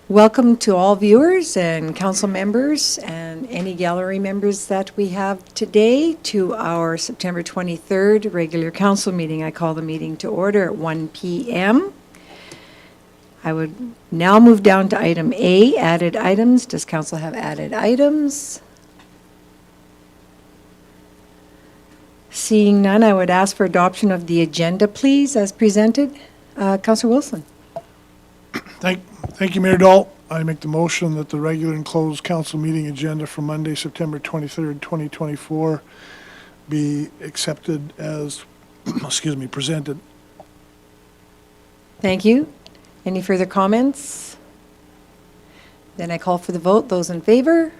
Welcome to all viewers and council members and any gallery members that we have today to our September 23rd regular council meeting. I call the meeting to order at 1 p.m. I would now move down to item A, added items. Does council have added items? Seeing none, I would ask for adoption of the agenda, please, as presented. Councillor Wilson. Thank you, Mayor Dahl. I make the motion that the regular and closed council meeting agenda for Monday, September 23rd, 2024 be accepted as, presented. Thank you. Any further comments? Then I call for the vote. Those in favor?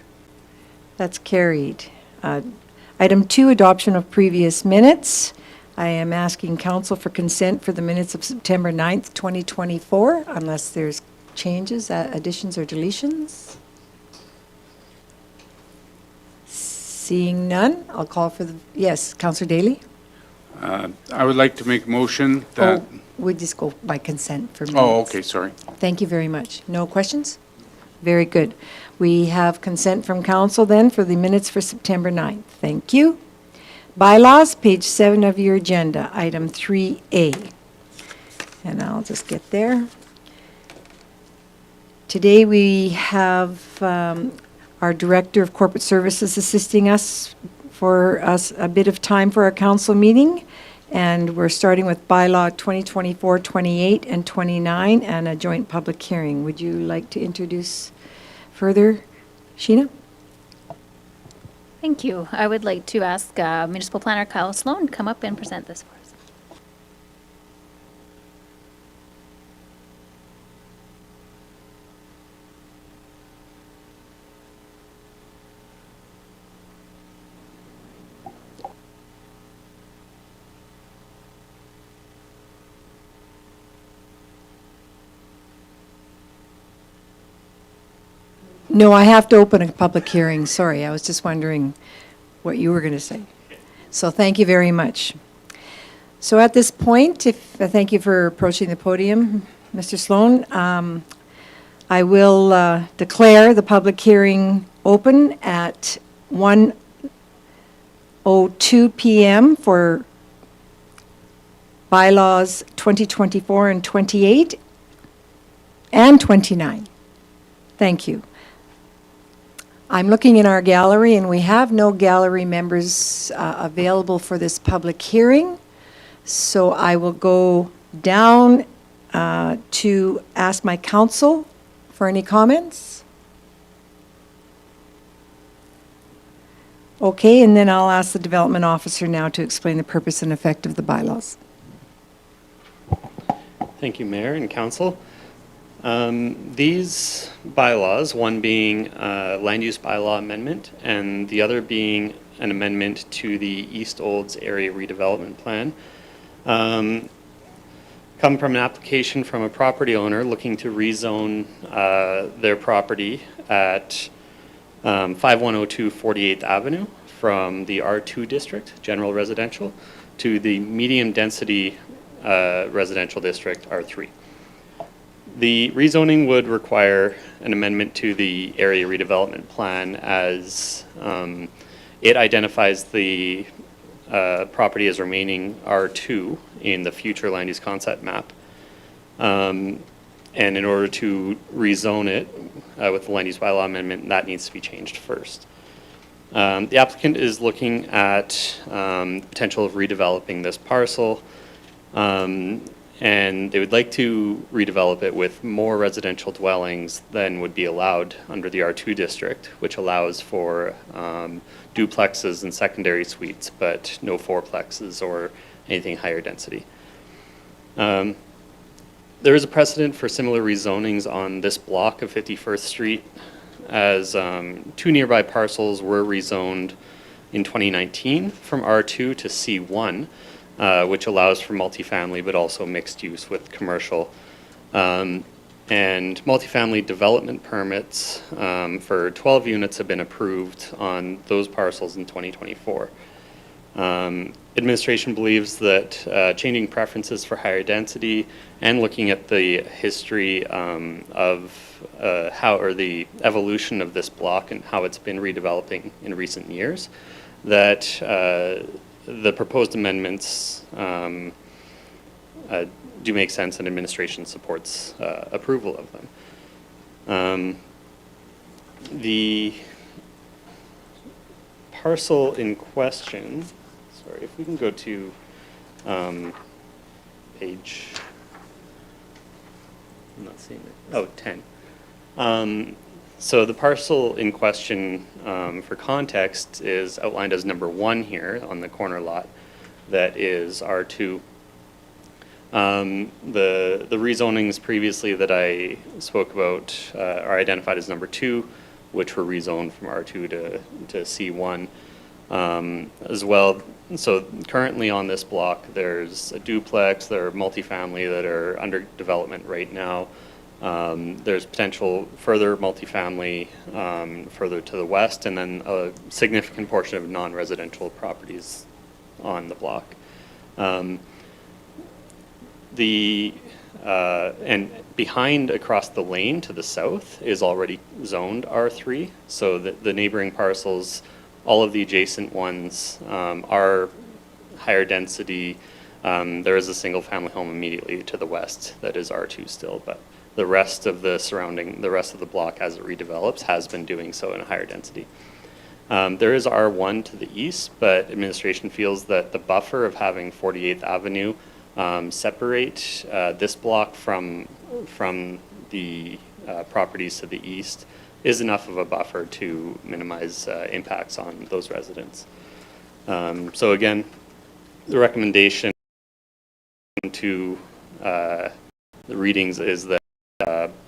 That's carried. Item 2, adoption of previous minutes. I am asking council for consent for the minutes of September 9th, 2024, unless there's changes, additions, or deletions. Seeing none, I'll call for the, yes, Councillor Daly? I would like to make a motion that... We just go by consent for minutes. Oh, okay, sorry. Thank you very much. No questions? Very good. We have consent from council then for the minutes for September 9th. Thank you. Bylaws, page 7 of your agenda, item 3A. And I'll just get there. Today we have our Director of Corporate Services assisting us for us a bit of time for our council meeting. And we're starting with bylaw 2024, 28, and 29, and a joint public hearing. Would you like to introduce further, Sheena? Thank you. I would like to ask Municipal Planner Kyle Sloan to come up and present this for us. No, I have to open a public hearing. Sorry, I was just wondering what you were going to say. So thank you very much. So at this point, thank you for approaching the podium, Mr. Sloan. I will declare the public hearing open at 1:02 p.m. for bylaws 2024 and 28 and 29. Thank you. I'm looking in our gallery, and we have no gallery members available for this public hearing. So I will go down to ask my council for any comments. Okay, and then I'll ask the development officer now to explain the purpose and effect of the bylaws. Thank you, Mayor and Council. These bylaws, one being a land use bylaw amendment and the other being an amendment to the East Olds Area Redevelopment Plan, come from an application from a property owner looking to rezone their property at 5102 48th Avenue from the R2 district, general residential, to the medium density residential district, R3. The rezoning would require an amendment to the area redevelopment plan as it identifies the property as remaining R2 in the future land use concept map. And in order to rezone it with the land use bylaw amendment, that needs to be changed first. The applicant is looking at the potential of redeveloping this parcel. And they would like to redevelop it with more residential dwellings than would be allowed under the R2 district, which allows for duplexes and secondary suites, but no fourplexes or anything higher density. There is a precedent for similar rezonings on this block of 51st Street, as 2 nearby parcels were rezoned in 2019 from R2 to C1. Which allows for multifamily, but also mixed use with commercial. And multifamily development permits for 12 units have been approved on those parcels in 2024. Administration believes that changing preferences for higher density and looking at the history of the evolution of this block and how it's been redeveloping in recent years, that the proposed amendments do make sense, and administration supports approval of them. The parcel in question, sorry, if we can go to page, I'm not seeing it, oh, 10. So the parcel in question, for context, is outlined as number 1 here on the corner lot. That is R2. The rezonings previously that I spoke about are identified as number 2, which were rezoned from R2 to C1 as well. So currently on this block, there's a duplex, there are multifamily that are under development right now. There's potential further multifamily further to the west, and then a significant portion of non-residential properties on the block. And behind across the lane to the south is already zoned R3, so the neighboring parcels, all of the adjacent ones are higher density. There is a single family home immediately to the west that is R2 still, but the rest of the block as it redevelops has been doing so in a higher density. There is R1 to the east, but administration feels that the buffer of having 48th Avenue separate this block from the properties to the east is enough of a buffer to minimize impacts on those residents. So again, the recommendation to the readings is that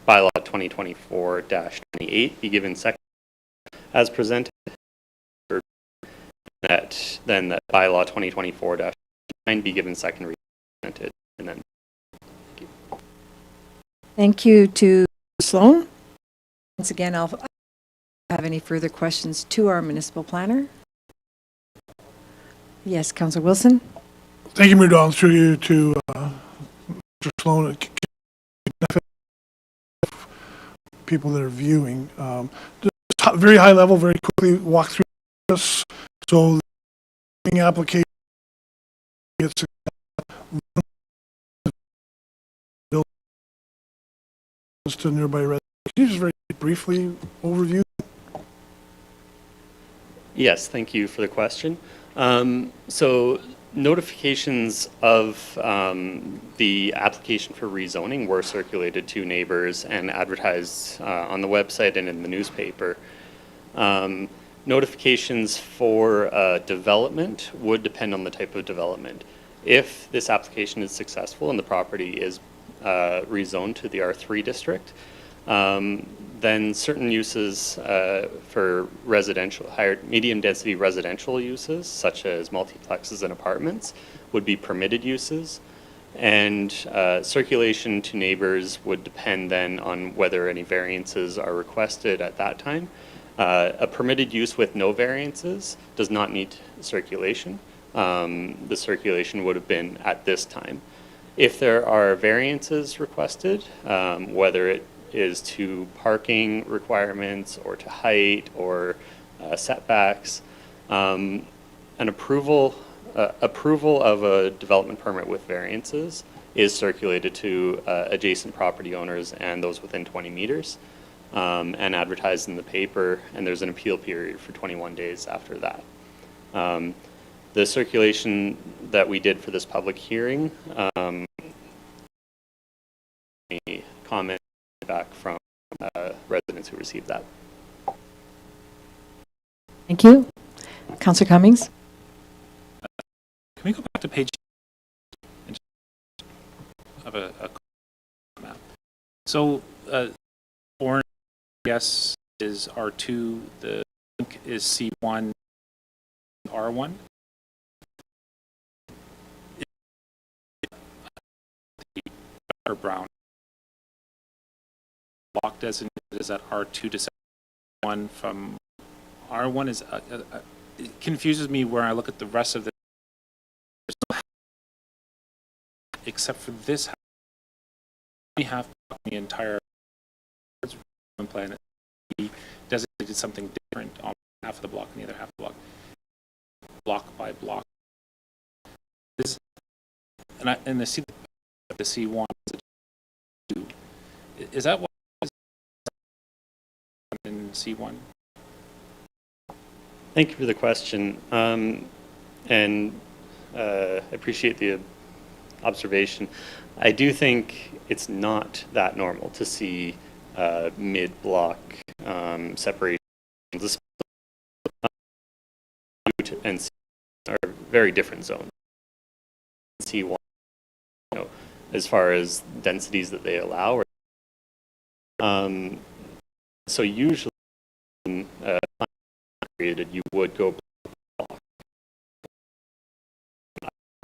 bylaw 2024-28 be given second as presented, that bylaw 2024-9 be given second reading presented, and then Thank you to Sloan. Once again, I'll have any further questions to our municipal planner. Yes, Councillor Wilson. Thank you, Mayor Donald, through you to Mr. Sloan. People that are viewing. Just very high level, very quickly walk through this. So the application gets to nearby residents. Can you just very briefly overview? yes, thank you for the question. So notifications of the application for rezoning were circulated to neighbors and advertised on the website and in the newspaper. Notifications for development would depend on the type of development. If this application is successful and the property is rezoned to the R3 district, then certain uses for residential, higher, medium density residential uses, such as multiplexes and apartments, would be permitted uses. And circulation to neighbors would depend then on whether any variances are requested at that time. A permitted use with no variances does not need circulation. The circulation would have been at this time. If there are variances requested, whether it is to parking requirements or to height or setbacks, an approval of a development permit with variances is circulated to adjacent property owners and those within 20 meters and advertised in the paper, and there's an appeal period for 21 days after that. The circulation that we did for this public hearing, any comment back from residents who received that. Thank you. Councillor Cummings. Can we go back to page of a map? So, orange, yes, is R2, the pink is C1, R1. The darker brown block designated as that R2 to C1 from R1 is, it confuses me where I look at the rest of the except for this house, we have the entire plan. We designated something different on half of the block and the other half of the block, block by block. This, and the C1 is that what is in C1? Thank you for the question. And I appreciate the observation. I do think it's not that normal to see mid-block separation. The and C are very different zones. C1, as far as densities that they allow. So usually, you would go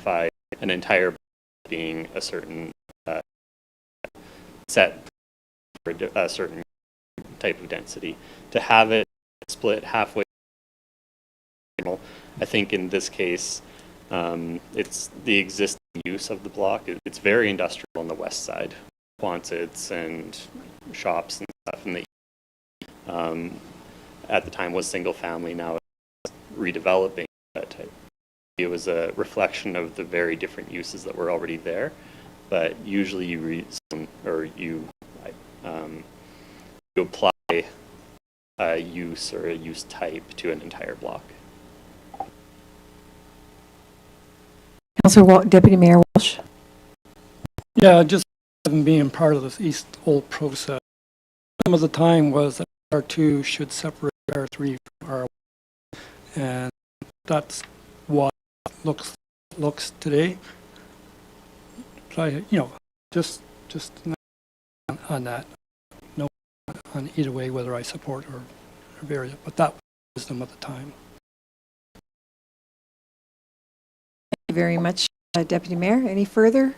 by an entire being a certain set for a certain type of density. To have it split halfway, I think in this case, it's the existing use of the block. It's very industrial on the west side, Quonsets and shops and stuff, and at the time was single family. Now it's redeveloping that type. It was a reflection of the very different uses that were already there, but usually you apply a use or a use type to an entire block. Councillor Deputy Mayor Walsh. Yeah, just being part of this East Old process. Some of the time was that R2 should separate R3 from R1, and that's what looks today. So just on that, no on either way whether I support or vary it, but that was wisdom at the time. Thank you very much, Deputy Mayor. Any further?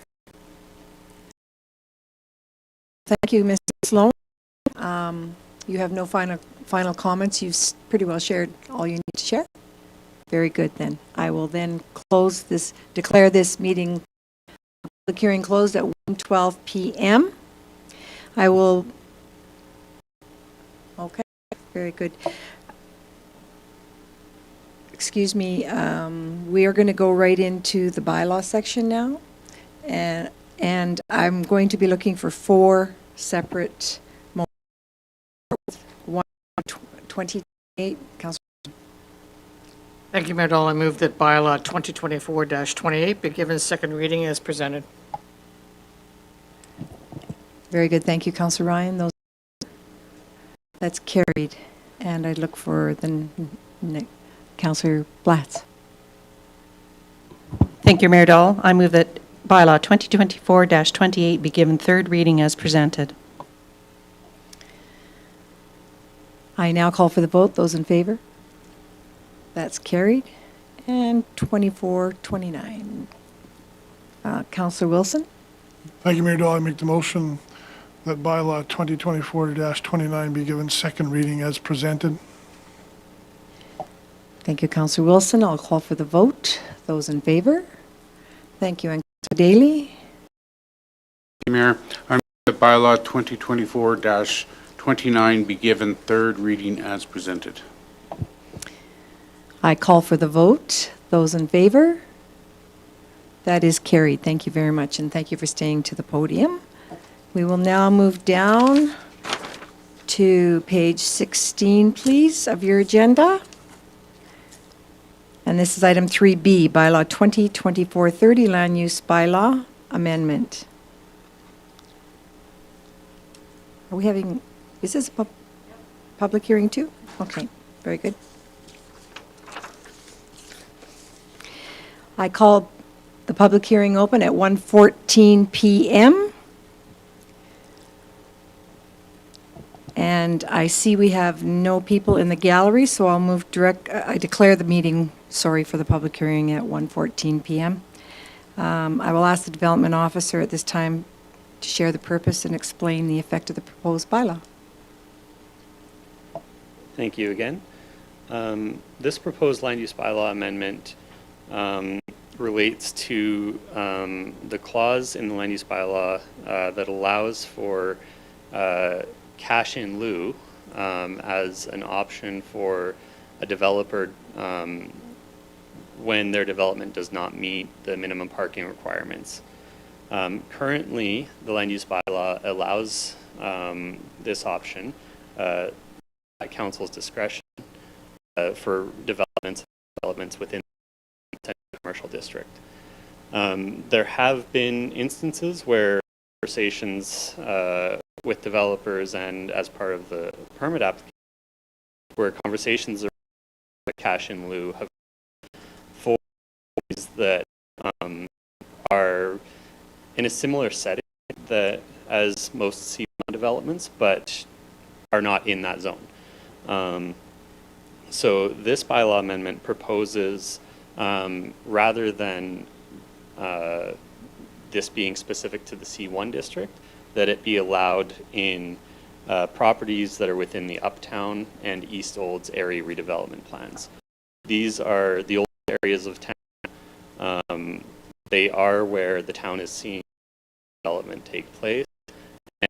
Thank you, Mr. Sloan. You have no final comments. You've pretty well shared all you need to share. Very good then. I will then declare this meeting, public hearing closed at 1:12 p.m. Okay, very good. Excuse me, we are going to go right into the bylaw section now. And I'm going to be looking for 4 separate motions. 128, Councillor. Thank you, Mayor Doll. I move that bylaw 2024-28 be given second reading as presented. Very good. Thank you, Councillor Ryan. That's carried. And I look for the Councillor Blatz. Thank you, Mayor Doll. I move that bylaw 2024-28 be given third reading as presented. I now call for the vote. Those in favor? That's carried. And 24-29. Councillor Wilson? Thank you, Mayor Dahl. I make the motion that bylaw 2024-29 be given second reading as presented. Thank you, Councillor Wilson. I'll call for the vote. Those in favor? Thank you. And Councillor Daly? Mayor, I move that bylaw 2024-29 be given third reading as presented. I call for the vote. Those in favor? That is carried. Thank you very much, and thank you for staying to the podium. We will now move down to page 16, please, of your agenda. And this is item 3B, bylaw 2024-30, land use bylaw amendment. Are we having, is this a public hearing too? Okay, very good. I call the public hearing open at 1:14 p.m. And I see we have no people in the gallery, so I'll move I declare the meeting, for the public hearing at 1:14 p.m. I will ask the development officer at this time to share the purpose and explain the effect of the proposed bylaw. Thank you again. This proposed land use bylaw amendment relates to the clause in the land use bylaw that allows for cash in lieu as an option for a developer when their development does not meet the minimum parking requirements. Currently, the land use bylaw allows this option at council's discretion for developments within the commercial district. There have been instances where conversations with developers and as part of the permit application, where conversations around cash in lieu have for ways that are in a similar setting that as most C1 developments, but are not in that zone. So this bylaw amendment proposes, rather than this being specific to the C1 district, that it be allowed in properties that are within the Uptown and East Olds area redevelopment plans. These are the old areas of town. They are where the town is seeing development take place,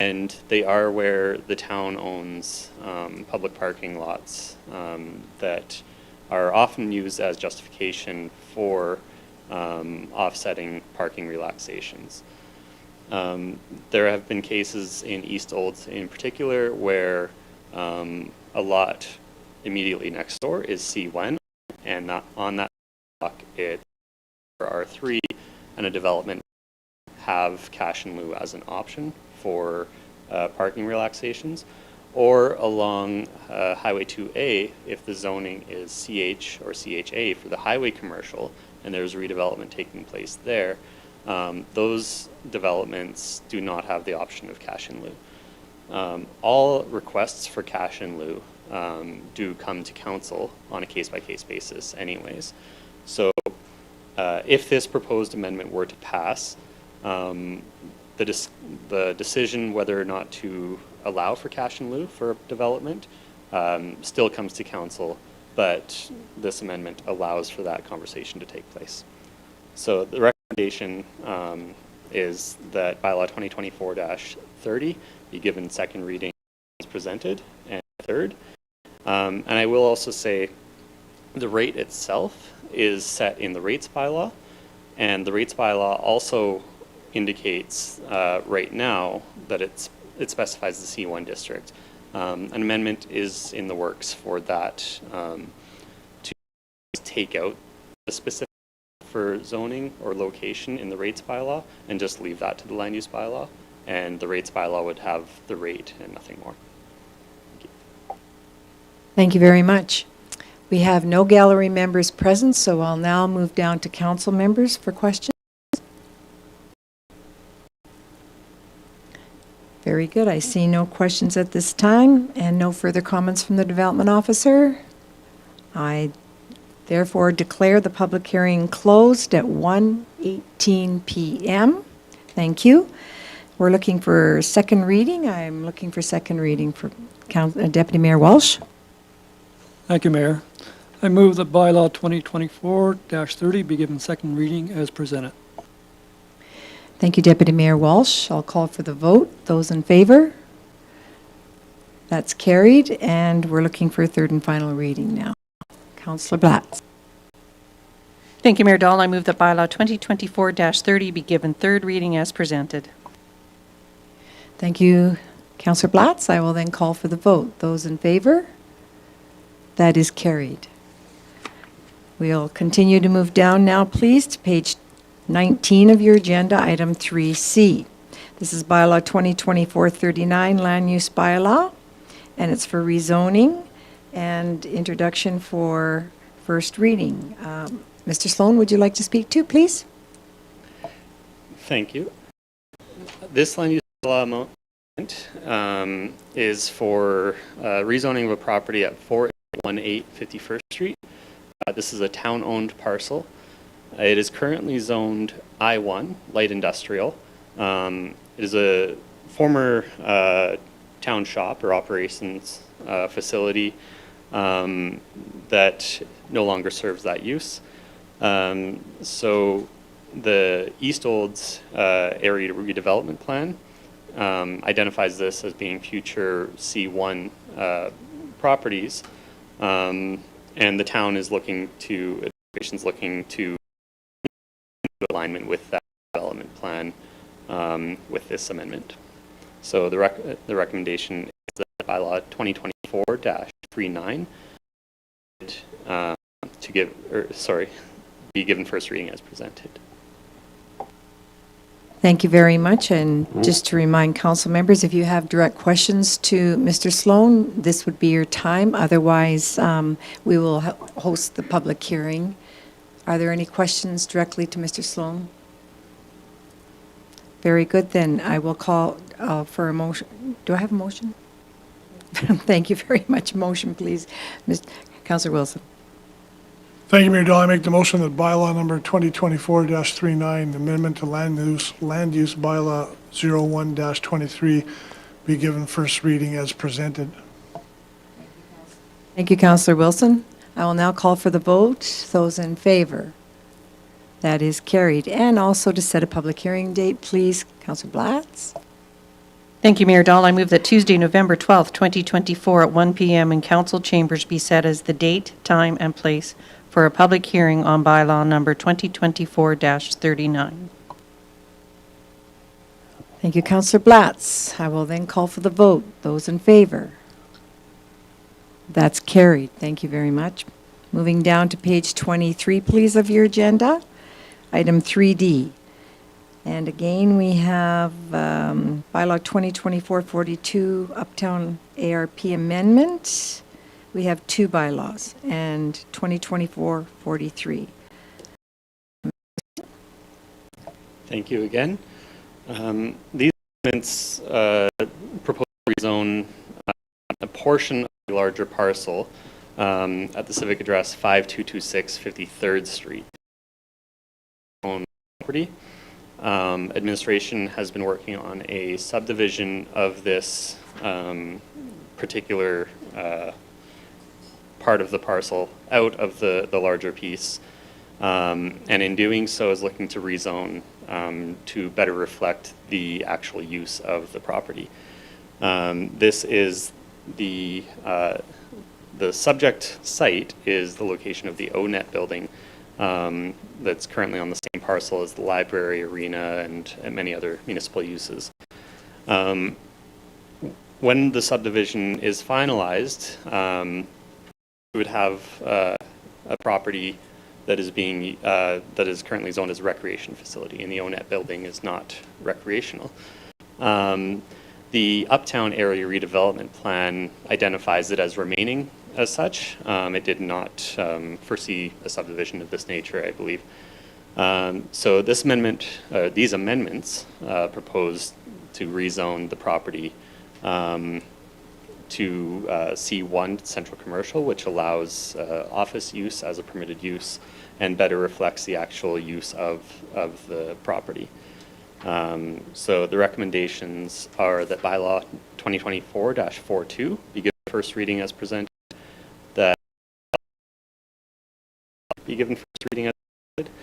and they are where the town owns public parking lots that are often used as justification for offsetting parking relaxations. There have been cases in East Olds in particular where a lot immediately next door is C1, and on that block it's R3, and a development have cash in lieu as an option for parking relaxations, or along Highway 2A if the zoning is CH or CHA for the highway commercial and there's redevelopment taking place there. Those developments do not have the option of cash in lieu. All requests for cash in lieu do come to council on a case-by-case basis anyways. So if this proposed amendment were to pass, the decision whether or not to allow for cash in lieu for development still comes to council, but this amendment allows for that conversation to take place. So the recommendation is that bylaw 2024-30 be given second reading as presented and third. And I will also say the rate itself is set in the rates bylaw, and the rates bylaw also indicates right now that it specifies the C1 district. An amendment is in the works for that to take out the specific for zoning or location in the rates bylaw and just leave that to the land use bylaw, and the rates bylaw would have the rate and nothing more. Thank you very much. We have no gallery members present, so I'll now move down to council members for questions. Very good. I see no questions at this time and no further comments from the development officer. I therefore declare the public hearing closed at 1:18 p.m. Thank you. We're looking for second reading. I'm looking for second reading for Deputy Mayor Walsh. Thank you, Mayor. I move that bylaw 2024-30 be given second reading as presented. Thank you, Deputy Mayor Walsh. I'll call for the vote. Those in favor? That's carried, and we're looking for a third and final reading now. Councillor Blatz. Thank you, Mayor Dahl. I move that bylaw 2024-30 be given third reading as presented. Thank you, Councillor Blatz. I will then call for the vote. Those in favor? That is carried. We'll continue to move down now, please, to page 19 of your agenda, item 3C. This is bylaw 2024-39, land use bylaw, and it's for rezoning and introduction for first reading. Mr. Sloan, would you like to speak to, please? Thank you. This land use bylaw amendment is for rezoning of a property at 418 51st Street. This is a town-owned parcel. It is currently zoned I1, light industrial. It is a former town shop or operations facility that no longer serves that use. So the East Olds area redevelopment plan identifies this as being future C1 properties, and the town is looking to, administration's looking to alignment with that development plan with this amendment. So the recommendation is that bylaw 2024-39 to give, be given first reading as presented. Thank you very much. And just to remind council members, if you have direct questions to Mr. Sloan, this would be your time. Otherwise, we will host the public hearing. Are there any questions directly to Mr. Sloan? Very good, then I will call for a motion. Do I have a motion? Thank you very much. Motion, please. Councillor Wilson. Thank you, Mayor Dahl. I make the motion that bylaw number 2024-39, amendment to land use bylaw 01-23, be given first reading as presented. Thank you, Councillor Wilson. I will now call for the vote. Those in favor? That is carried. And also to set a public hearing date, please, Councillor Blatz. Thank you, Mayor Dahl. I move that Tuesday, November 12th, 2024 at 1 p.m. in council chambers be set as the date, time, and place for a public hearing on bylaw number 2024-39. Thank you, Councillor Blatz. I will then call for the vote. Those in favor? That's carried. Thank you very much. Moving down to page 23, please, of your agenda. Item 3D. And again, we have bylaw 2024-42 Uptown ARP amendment. We have two bylaws, and 2024-43. Thank you again. These amendments propose to rezone a portion of the larger parcel at the civic address 5226 53rd Street. Own property. Administration has been working on a subdivision of this particular part of the parcel out of the larger piece, and in doing so is looking to rezone to better reflect the actual use of the property. This is the subject site is the location of the ONET building that's currently on the same parcel as the library, arena, and many other municipal uses. When the subdivision is finalized, we would have a property that is being that is currently zoned as a recreation facility, and the ONET building is not recreational. The Uptown Area Redevelopment Plan identifies it as remaining as such. It did not foresee a subdivision of this nature, I believe. So this amendment, these amendments propose to rezone the property to C1 Central Commercial, which allows office use as a permitted use and better reflects the actual use of the property. So the recommendations are that bylaw 2024-42 be given first reading as presented, that be given first reading as presented,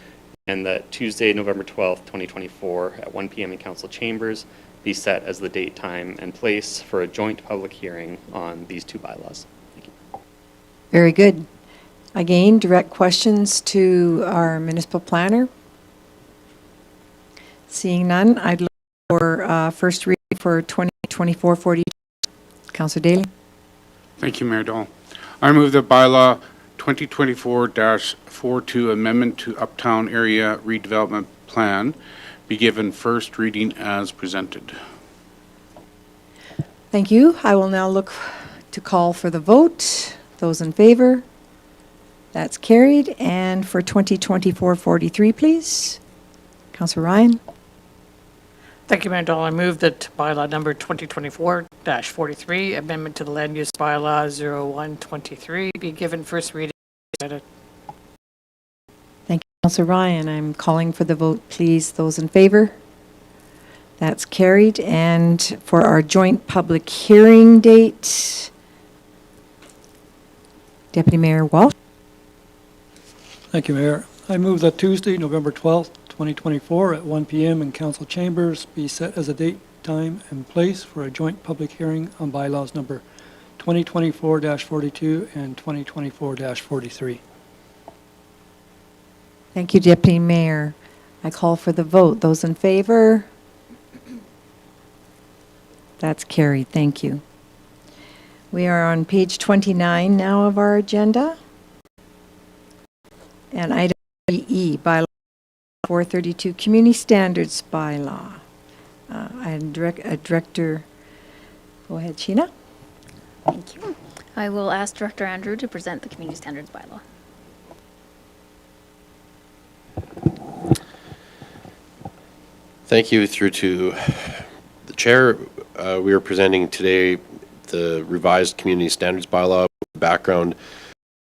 and that Tuesday, November 12th, 2024 at 1 p.m. in council chambers be set as the date, time, and place for a joint public hearing on these two bylaws. Thank you. Very good. Again, direct questions to our municipal planner. Seeing none, I'd look for first reading for 2024-42. Councillor Daly. Thank you, Mayor Dahl. I move that bylaw 2024-42 amendment to Uptown Area Redevelopment Plan be given first reading as presented. Thank you. I will now look to call for the vote. Those in favor? That's carried. And for 2024-43, please. Councillor Ryan. Thank you, Mayor Dahl. I move that bylaw number 2024-43, amendment to the land use bylaw 0123, be given first reading. Thank you, Councillor Ryan. I'm calling for the vote, please. Those in favor? That's carried. And for our joint public hearing date, Deputy Mayor Walsh. Thank you, Mayor. I move that Tuesday, November 12th, 2024, at 1 p.m. in council chambers be set as a date, time, and place for a joint public hearing on bylaws number 2024-42 and 2024-43. Thank you, Deputy Mayor. I call for the vote. Those in favor? That's carried. Thank you. We are on page 29 now of our agenda. And item E, bylaw 432, Community Standards Bylaw. And Director, go ahead, Sheena. Thank you. I will ask Director Andrew to present the Community Standards Bylaw. Thank you. Through to the chair. We are presenting today the revised Community Standards Bylaw. Background,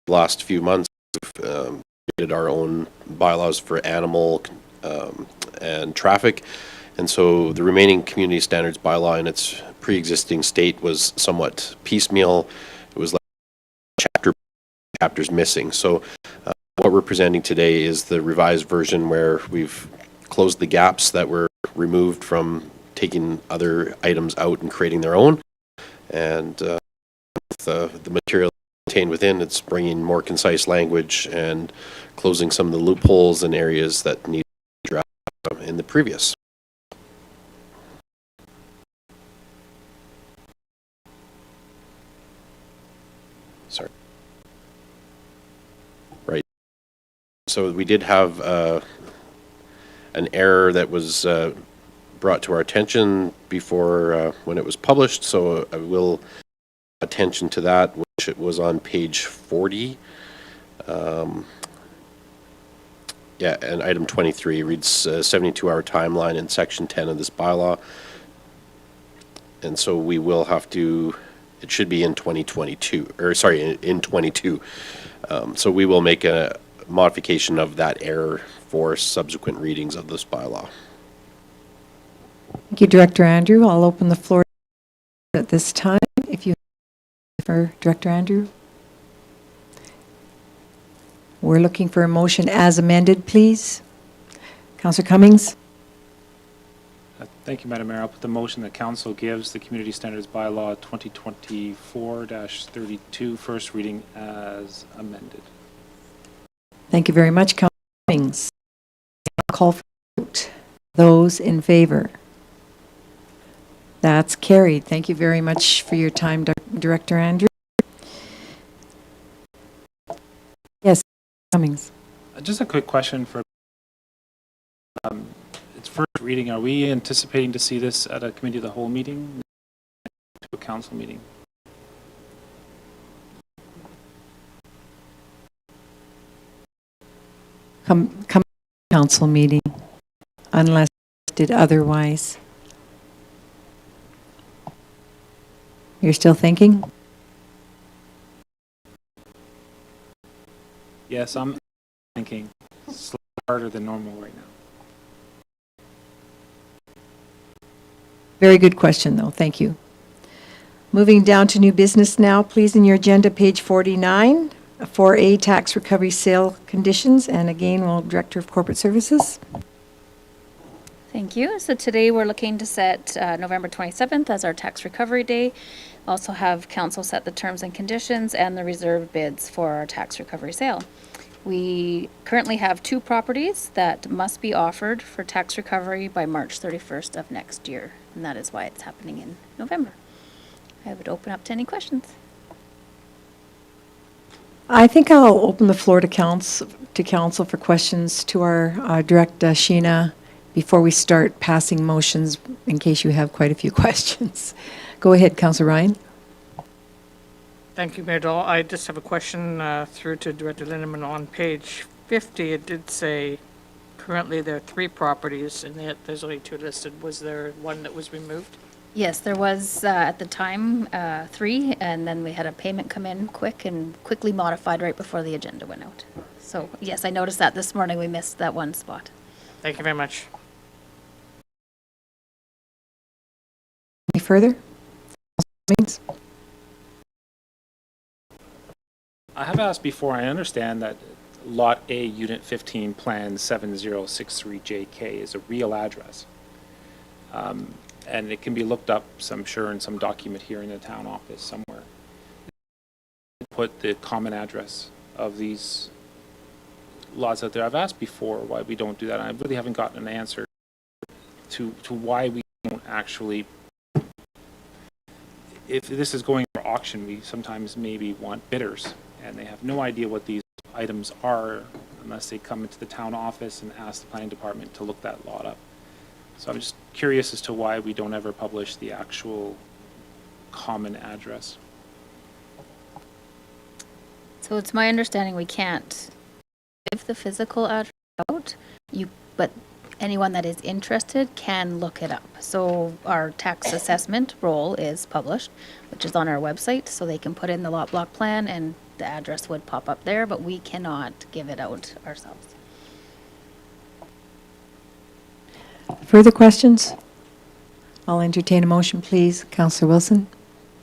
the last few months, we've created our own bylaws for animal and traffic. And so the remaining Community Standards Bylaw in its pre-existing state was somewhat piecemeal. It was like chapters missing. So what we're presenting today is the revised version where we've closed the gaps that were removed from taking other items out and creating their own. And the material contained within, it's bringing more concise language and closing some of the loopholes and areas that need to be addressed in the previous. Sorry. Right. So we did have an error that was brought to our attention before when it was published, so I will attention to that, which it was on page 40. Yeah, and item 23 reads 72-hour timeline in section 10 of this bylaw. And so we will have to, it should be in 2022, or sorry, in 22. So we will make a modification of that error for subsequent readings of this bylaw. Thank you, Director Andrew. I'll open the floor at this time. If you for Director Andrew. We're looking for a motion as amended, please. Councillor Cummings. Thank you, Madam Mayor. I'll put the motion that council gives the Community Standards Bylaw 2024-32 first reading as amended. Thank you very much, Councillor Cummings. I'll call for vote. Those in favor? That's carried. Thank you very much for your time, Director Andrew. Yes, Cummings. Just a quick question for its first reading. Are we anticipating to see this at a committee of the whole meeting, to a council meeting? Come council meeting, unless did otherwise. You're still thinking? Yes, I'm thinking slightly harder than normal right now. Very good question, though. Thank you. Moving down to new business now, please, in your agenda, page 49, 4A, tax recovery sale conditions. And again, will Director of Corporate Services. Thank you. So today we're looking to set November 27th as our tax recovery day. Also have council set the terms and conditions and the reserve bids for our tax recovery sale. We currently have 2 properties that must be offered for tax recovery by March 31st of next year, and that is why it's happening in November. I would open up to any questions. I think I'll open the floor to council for questions to our Director Sheena before we start passing motions, in case you have quite a few questions. Go ahead, Councillor Ryan. Thank you, Mayor Dahl. I just have a question through to Director Lindeman. On page 50, it did say currently there are 3 properties, and yet there's only 2 listed. Was there one that was removed? Yes, there was at the time 3, and then we had a payment come in quick and quickly modified right before the agenda went out. So yes, I noticed that this morning. We missed that one spot. Thank you very much. Any further? I have asked before, I understand that Lot A, Unit 15, Plan 7063JK is a real address. And it can be looked up, I'm sure, in some document here in the town office somewhere. Put the common address of these lots out there. I've asked before why we don't do that, and I really haven't gotten an answer to why we don't actually. If this is going for auction, we sometimes maybe want bidders, and they have no idea what these items are unless they come into the town office and ask the planning department to look that lot up. So I'm just curious as to why we don't ever publish the actual common address. So it's my understanding we can't give the physical address out, but anyone that is interested can look it up. So our tax assessment roll is published, which is on our website, so they can put in the lot block plan and the address would pop up there, but we cannot give it out ourselves. Further questions? I'll entertain a motion, please. Councillor Wilson?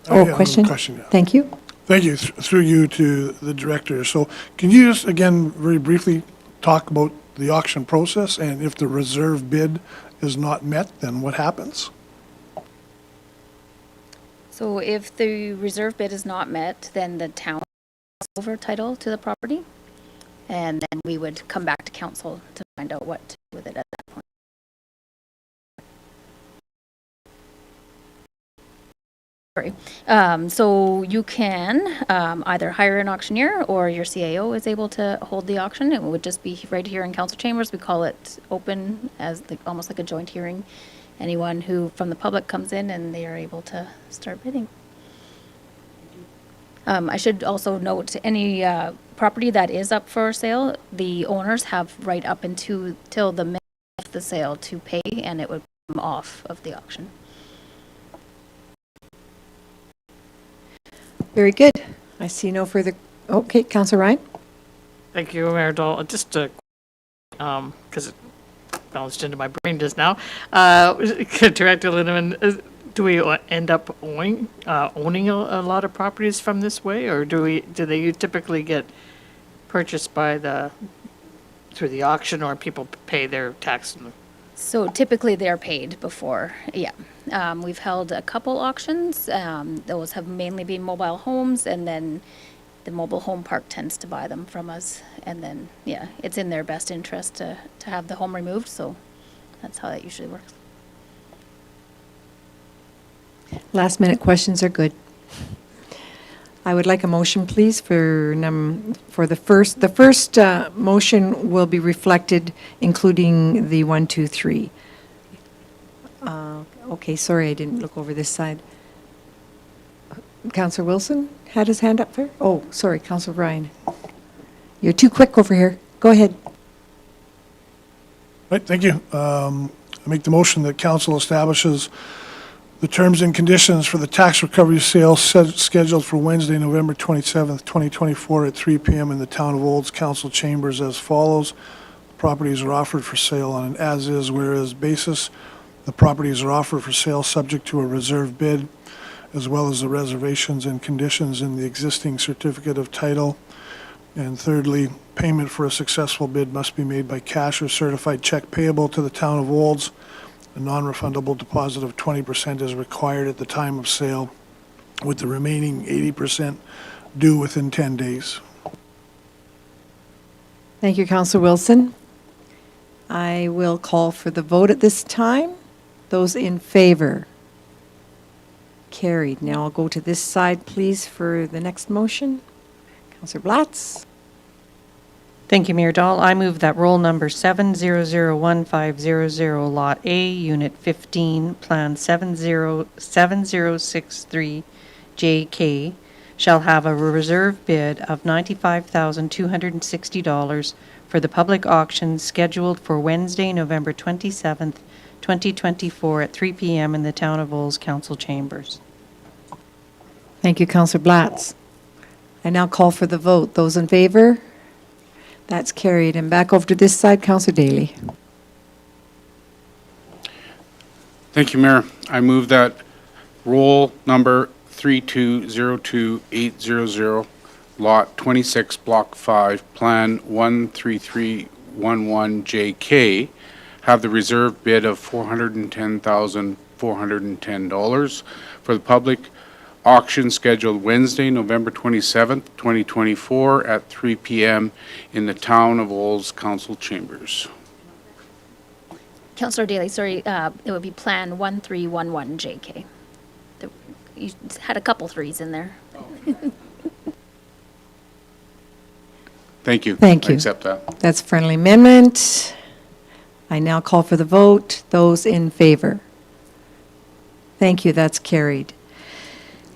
Yeah, I have a Question? question, yeah. Thank you. Thank you. Through you to the director. So can you just, again, very briefly talk about the auction process, and if the reserve bid is not met, then what happens? So if the reserve bid is not met, then the town has over title to the property, and then we would come back to council to find out what to do with it at that point. Sorry. So you can either hire an auctioneer, or your CAO is able to hold the auction. It would just be right here in council chambers. We call it open, as almost like a joint hearing. Anyone who from the public comes in and they are able to start bidding. I should also note, any property that is up for sale, the owners have right up till the minute of the sale to pay, and it would come off of the auction. Very good. I see no further. Okay, Councillor Ryan? Thank you, Mayor Dahl. Just to, because it bounced into my brain just now. Director Lindeman, do we end up owning a lot of properties from this way, or do they typically get purchased through the auction, or people pay their tax? So typically they're paid before, yeah. We've held a couple auctions. Those have mainly been mobile homes, and then the mobile home park tends to buy them from us. And then, yeah, it's in their best interest to have the home removed, so that's how that usually works. Last minute questions are good. I would like a motion, please, for the first. The first motion will be reflected, including the 1, 2, 3. Okay, sorry, I didn't look over this side. Councillor Wilson had his hand up there? Oh, sorry, Councillor Ryan. You're too quick over here. Go ahead. Right, thank you. I make the motion that council establishes the terms and conditions for the tax recovery sale scheduled for Wednesday, November 27th, 2024 at 3 p.m. in the Town of Olds Council Chambers as follows. Properties are offered for sale on an as-is, whereas basis. The properties are offered for sale subject to a reserve bid, as well as the reservations and conditions in the existing certificate of title. And thirdly, payment for a successful bid must be made by cash or certified check payable to the Town of Olds. A non-refundable deposit of 20% is required at the time of sale, with the remaining 80% due within 10 days. Thank you, Councillor Wilson. I will call for the vote at this time. Those in favor? Carried. Now I'll go to this side, please, for the next motion. Councillor Blatz? Thank you, Mayor Dahl. I move that roll number 7001500, Lot A, Unit 15, Plan 7063JK, shall have a reserve bid of $95,260 for the public auction scheduled for Wednesday, November 27th, 2024 at 3 p.m. in the Town of Olds Council Chambers. Thank you, Councillor Blatz. I now call for the vote. Those in favor? That's carried. And back over to this side, Councillor Daly. Thank you, Mayor. I move that roll number 3202800, Lot 26, Block 5, Plan 13311JK, have the reserve bid of $410,410 for the public auction scheduled Wednesday, November 27th, 2024 at 3 p.m. in the Town of Olds Council Chambers. Councillor Daly, sorry, it would be Plan 1311JK. You had a couple threes in there. Thank you. Thank you. I accept that. That's a friendly amendment. I now call for the vote. Those in favor? Thank you, that's carried.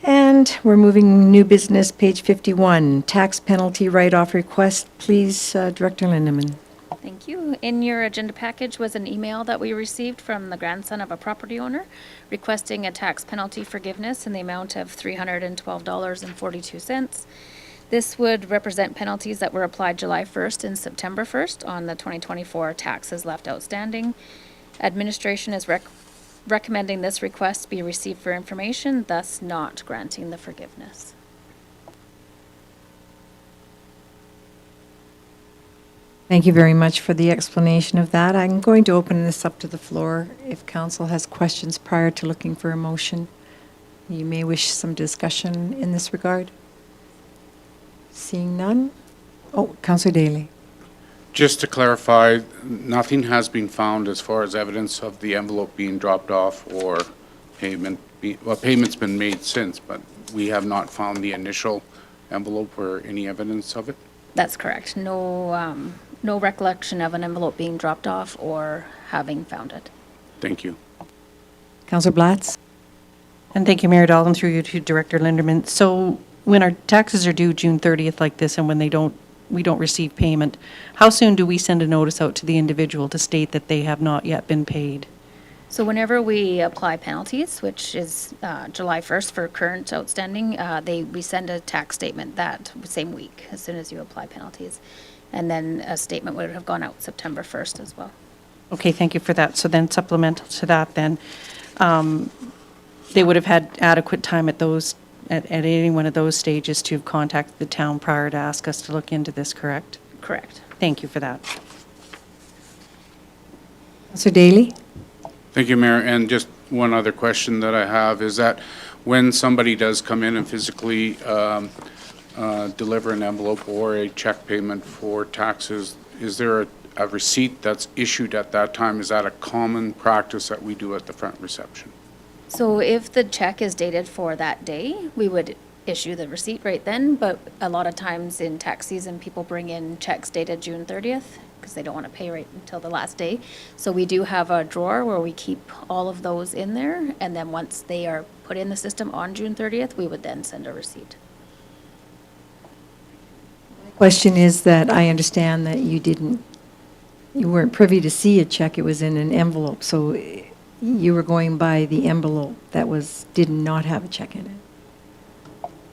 And we're moving new business, page 51, tax penalty write-off request. Please, Director Lindeman. Thank you. In your agenda package was an email that we received from the grandson of a property owner requesting a tax penalty forgiveness in the amount of $312.42. This would represent penalties that were applied July 1st and September 1st on the 2024 taxes left outstanding. Administration is recommending this request be received for information, thus not granting the forgiveness. Thank you very much for the explanation of that. I'm going to open this up to the floor. If council has questions prior to looking for a motion, you may wish some discussion in this regard. Seeing none? Oh, Councillor Daly. Just to clarify, nothing has been found as far as evidence of the envelope being dropped off or payment's been made since, but we have not found the initial envelope or any evidence of it? That's correct. No, no recollection of an envelope being dropped off or having found it. Thank you. Councillor Blatz? And thank you, Mayor Dahlin, through you to Director Linderman. So when our taxes are due June 30th like this and when we don't receive payment, how soon do we send a notice out to the individual to state that they have not yet been paid? So whenever we apply penalties, which is July 1st for current outstanding, we send a tax statement that same week as soon as you apply penalties. And then a statement would have gone out September 1st as well. Okay, thank you for that. So then supplemental to that then, they would have had adequate time at any one of those stages to contact the town prior to ask us to look into this, correct? Correct. Thank you for that. Councillor Daly? Thank you, Mayor. And just one other question that I have is that when somebody does come in and physically deliver an envelope or a check payment for taxes, is there a receipt that's issued at that time? Is that a common practice that we do at the front reception? So if the check is dated for that day, we would issue the receipt right then, but a lot of times in tax season, people bring in checks dated June 30th because they don't want to pay right until the last day. So we do have a drawer where we keep all of those in there, and then once they are put in the system on June 30th, we would then send a receipt. Question is that I understand that you weren't privy to see a check, it was in an envelope, so you were going by the envelope that did not have a check in it.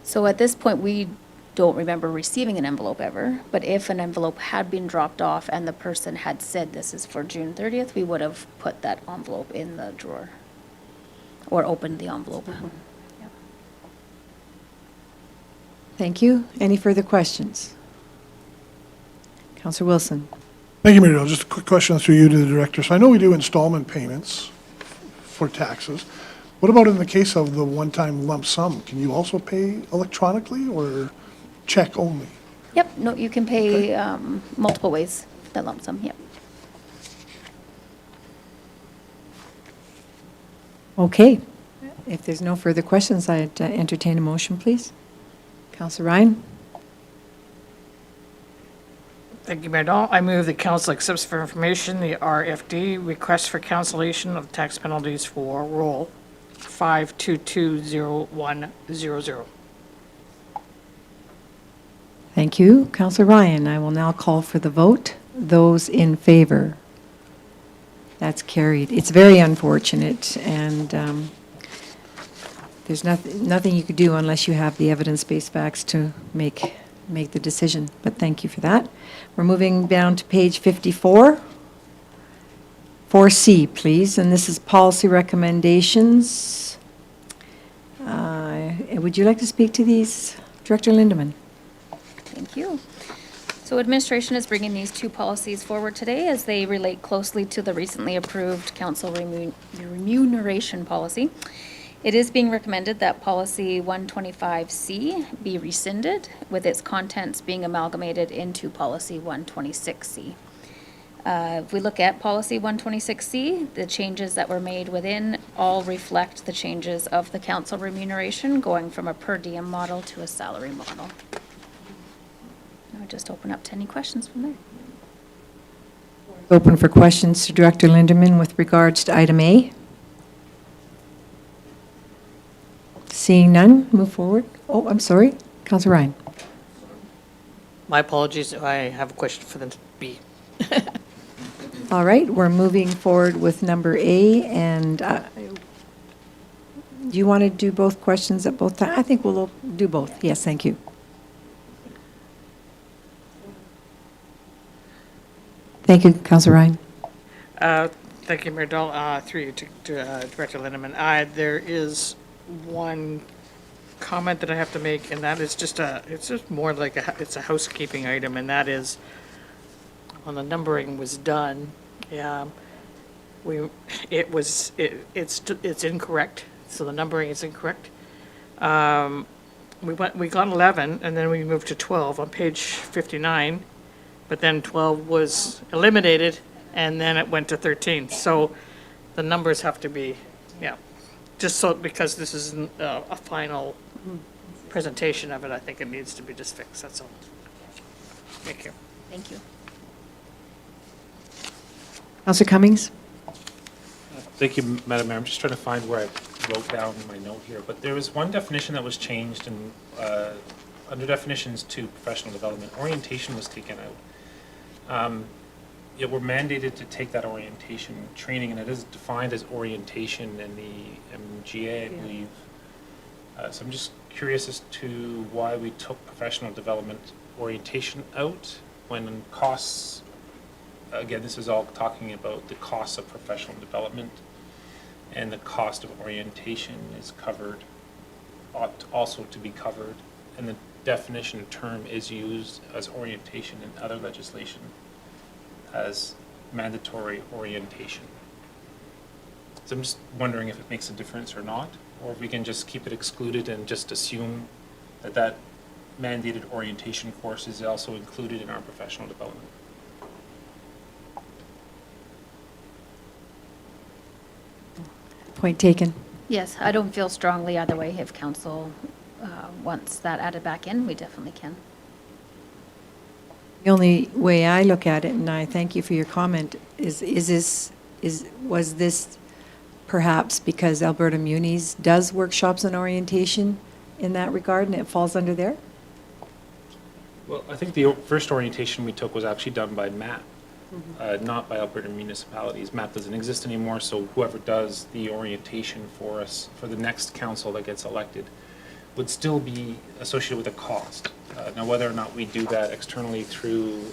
So at this point, we don't remember receiving an envelope ever, but if an envelope had been dropped off and the person had said this is for June 30th, we would have put that envelope in the drawer or opened the envelope. Yeah. Thank you. Any further questions? Councillor Wilson? Thank you, Mayor Dole. Just a quick question through you to the director. So I know we do installment payments for taxes. What about in the case of the one-time lump sum? Can you also pay electronically or check only? Yep, no, you can pay multiple ways, the lump sum, yep. Okay. If there's no further questions, I'd entertain a motion, please. Councillor Ryan? Thank you, Mayor Dahl. I move that council accepts for information the RFD request for cancellation of tax penalties for roll 5220100. Thank you. Councillor Ryan, I will now call for the vote. Those in favor? That's carried. It's very unfortunate, and there's nothing you could do unless you have the evidence-based facts to make the decision, but thank you for that. We're moving down to page 54. 4C, please, and this is policy recommendations. Would you like to speak to these, Director Lindeman? Thank you. So administration is bringing these two policies forward today as they relate closely to the recently approved council remuneration policy. It is being recommended that policy 125C be rescinded, with its contents being amalgamated into policy 126C. If we look at policy 126C, the changes that were made within all reflect the changes of the council remuneration, going from a per diem model to a salary model. I would just open up to any questions from there. Open for questions to Director Linderman with regards to item A. Seeing none, move forward. Oh, I'm sorry, Councillor Ryan. My apologies, I have a question for the B. All right, we're moving forward with number A, and do you want to do both questions at both times? I think we'll do both. Yes, thank you. Thank you, Councillor Ryan. Thank you, Mayor Dahl. Through you to Director Lindeman. There is one comment that I have to make, and that is it's just more like it's a housekeeping item, and that is, when the numbering was done, it's incorrect, so the numbering is incorrect. We got 11, and then we moved to 12 on page 59, but then 12 was eliminated, and then it went to 13. So the numbers have to be, just so, because this isn't a final presentation of it, I think it needs to be just fixed, that's all. Thank you. Thank you. Councillor Cummings? Thank you, Madam Mayor. I'm just trying to find where I wrote down my note here, but there was one definition that was changed in, under definitions to professional development, orientation was taken out. We're mandated to take that orientation training, and it is defined as orientation in the MGA, I believe. So I'm just curious as to why we took professional development orientation out when costs, again, this is all talking about the costs of professional development, and the cost of orientation is covered, ought also to be covered, and the definition term is used as orientation in other legislation as mandatory orientation. So I'm just wondering if it makes a difference or not, or if we can just keep it excluded and just assume that that mandated orientation course is also included in our professional development. Point taken. Yes, I don't feel strongly either way. If council wants that added back in, we definitely can. The only way I look at it, and I thank you for your comment, was this perhaps because Alberta Munis does workshops on orientation in that regard, and it falls under there? Well, I think the first orientation we took was actually done by MAP, not by Alberta municipalities. MAP doesn't exist anymore, so whoever does the orientation for us, for the next council that gets elected, would still be associated with a cost. Now, whether or not we do that externally through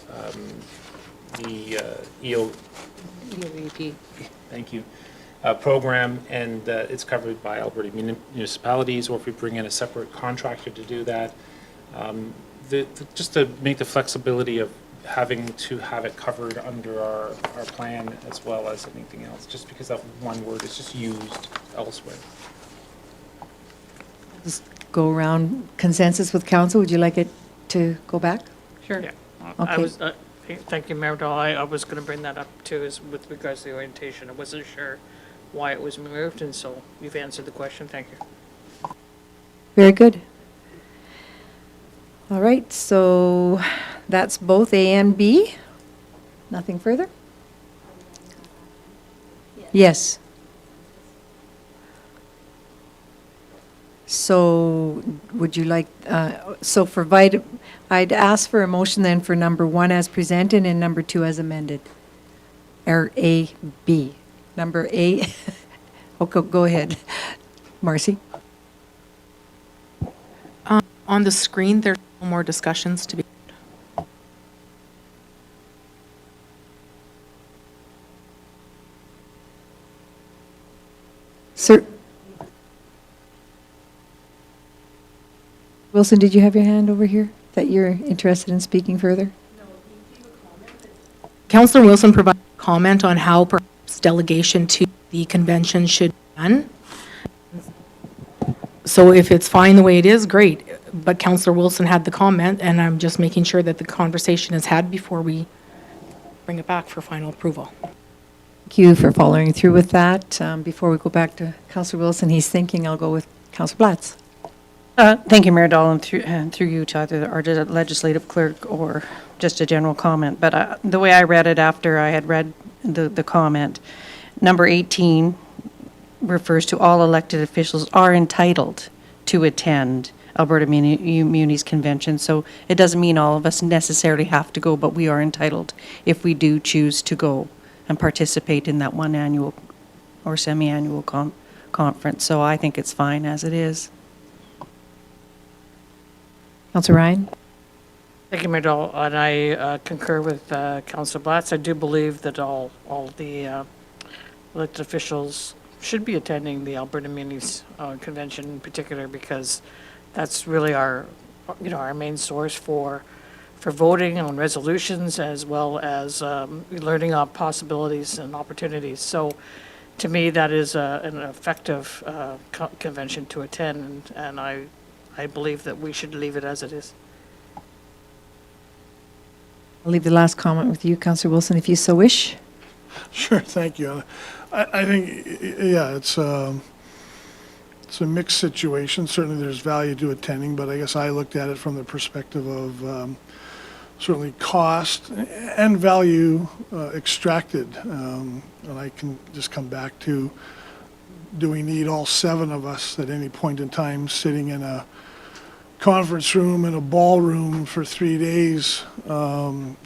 the EOEP, thank you, program, and it's covered by Alberta municipalities, or if we bring in a separate contractor to do that, just to make the flexibility of having to have it covered under our plan as well as anything else, just because that one word is just used elsewhere. Just go around consensus with council. Would you like it to go back? Sure. Yeah. Okay. Thank you, Mayor Dahl. I was going to bring that up too, is with regards to the orientation. I wasn't sure why it was removed, and so you've answered the question. Thank you. Very good. All right, so that's both A and B. Nothing further? Yes. So would you like, so for I'd ask for a motion then for number 1 as presented and number 2 as amended. Or A, B. Number A, okay, go ahead. Marcy? On the screen, there's no more discussions to be. Sir? Wilson, did you have your hand over here? that you're interested in speaking further? Councillor Wilson provided a comment on how perhaps delegation to the convention should be done. So if it's fine the way it is, great. But Councillor Wilson had the comment, and I'm just making sure that the conversation is had before we bring it back for final approval. Thank you for following through with that. Before we go back to Councillor Wilson, he's thinking, I'll go with Councillor Blatz. Thank you, Mayor Dahl, and through you to either our legislative clerk or just a general comment. But the way I read it after I had read the comment, number 18 refers to all elected officials are entitled to attend Alberta Munis Convention. So it doesn't mean all of us necessarily have to go, but we are entitled if we do choose to go and participate in that one annual or semi-annual conference. So I think it's fine as it is. Councillor Ryan? Thank you, Mayor Dahl, and I concur with Councillor Blatz. I do believe that all the elected officials should be attending the Alberta Munis Convention in particular, because that's really our main source for voting on resolutions, as well as learning on possibilities and opportunities. So to me, that is an effective convention to attend, and I believe that we should leave it as it is. I'll leave the last comment with you, Councillor Wilson, if you so wish. Sure, thank you. I think, yeah, it's a mixed situation. Certainly there's value to attending, but I guess I looked at it from the perspective of certainly cost and value extracted. And I can just come back to, do we need all 7 of us at any point in time sitting in a conference room in a ballroom for 3 days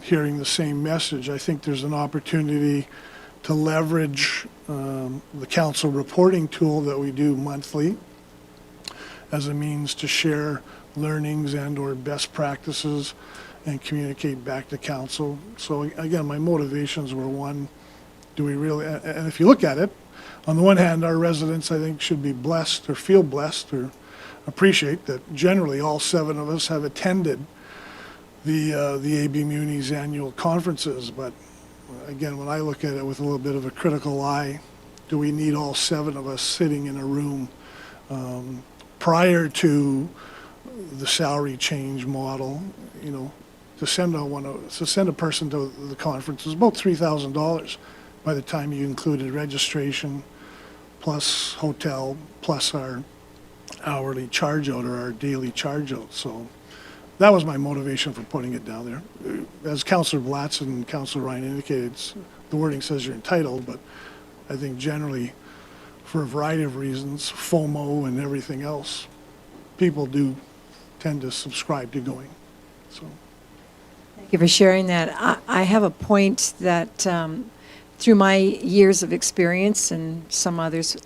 hearing the same message? I think there's an opportunity to leverage the council reporting tool that we do monthly as a means to share learnings and or best practices and communicate back to council. So again, my motivations were, one, do we really, and if you look at it, on the one hand, our residents, I think, should be blessed or feel blessed or appreciate that generally all 7 of us have attended the AB Munis annual conferences. But again, when I look at it with a little bit of a critical eye, do we need all 7 of us sitting in a room prior to the salary change model? You know, to send a person to the conference is about $3,000 by the time you included registration, plus hotel, plus our hourly charge out or our daily charge out. So that was my motivation for putting it down there. As Councillor Blatz and Councillor Ryan indicated, the wording says you're entitled, but I think generally, for a variety of reasons, FOMO and everything else, people do tend to subscribe to going. So. Thank you for sharing that. I have a point that through my years of experience, and some others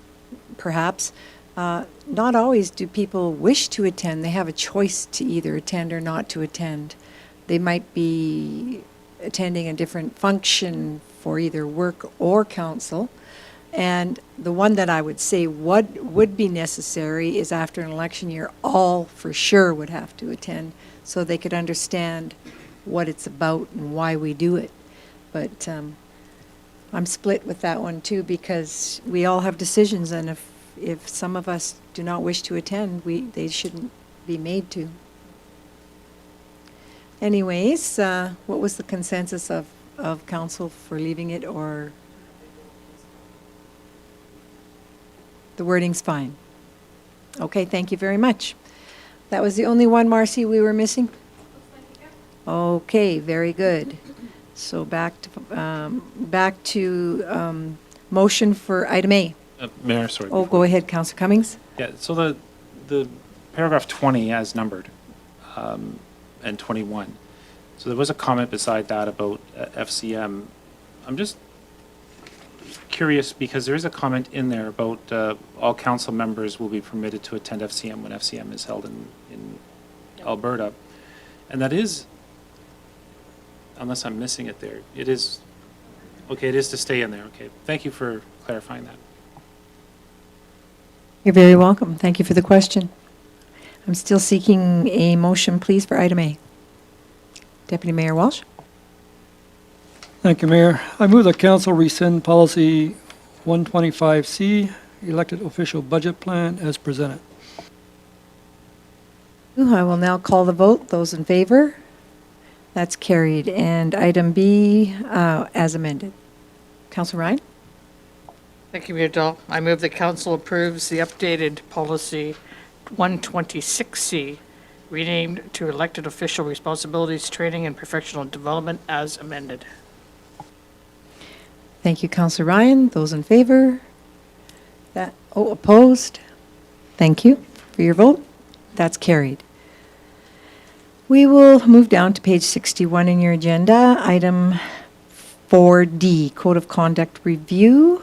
perhaps, not always do people wish to attend. They have a choice to either attend or not to attend. They might be attending a different function for either work or council. And the one that I would say would be necessary is after an election year, all for sure would have to attend so they could understand what it's about and why we do it. But I'm split with that one too, because we all have decisions, and if some of us do not wish to attend, they shouldn't be made to. Anyways, what was the consensus of council for leaving it, or the wording's fine? Okay, thank you very much. That was the only one, Marcy, we were missing? Okay, very good. So back to motion for item A. Mayor, sorry. Oh, go ahead, Councillor Cummings. Yeah, so the paragraph 20 as numbered, and 21. So there was a comment beside that about FCM. I'm just curious because there is a comment in there about all council members will be permitted to attend FCM when FCM is held in Alberta. And that is, unless I'm missing it there, it is, okay, it is to stay in there. Okay, thank you for clarifying that. You're very welcome. Thank you for the question. I'm still seeking a motion, please, for item A. Deputy Mayor Walsh. Thank you, Mayor. I move that council rescind policy 125C, elected official budget plan as presented. I will now call the vote. Those in favor? That's carried. And item B, as amended. Councillor Ryan? Thank you, Mayor Dahl. I move that council approves the updated policy 126C, renamed to elected official responsibilities, training, and professional development as amended. Thank you, Councillor Ryan. Those in favor? Opposed? Thank you for your vote. That's carried. We will move down to page 61 in your agenda, item 4D, Code of Conduct Review.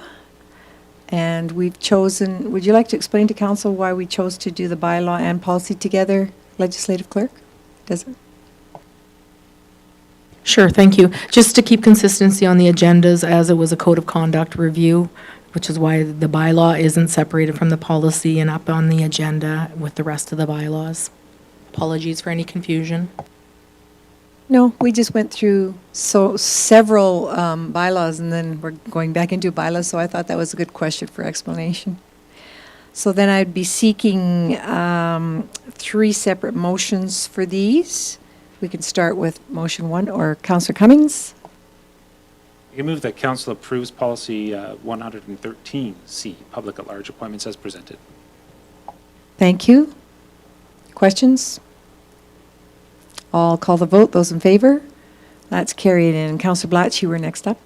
And we've chosen, would you like to explain to council why we chose to do the bylaw and policy together, legislative clerk? Does it? Sure, thank you. Just to keep consistency on the agendas, as it was a code of conduct review, which is why the bylaw isn't separated from the policy and up on the agenda with the rest of the bylaws. Apologies for any confusion. No, we just went through several bylaws and then we're going back into bylaws, so I thought that was a good question for explanation. So then I'd be seeking 3 separate motions for these. We can start with motion 1, or Councillor Cummings. I move that council approves policy 113C, public at large appointments as presented. Thank you. Questions? I'll call the vote. Those in favor? That's carried. And Councillor Blatch, you were next up.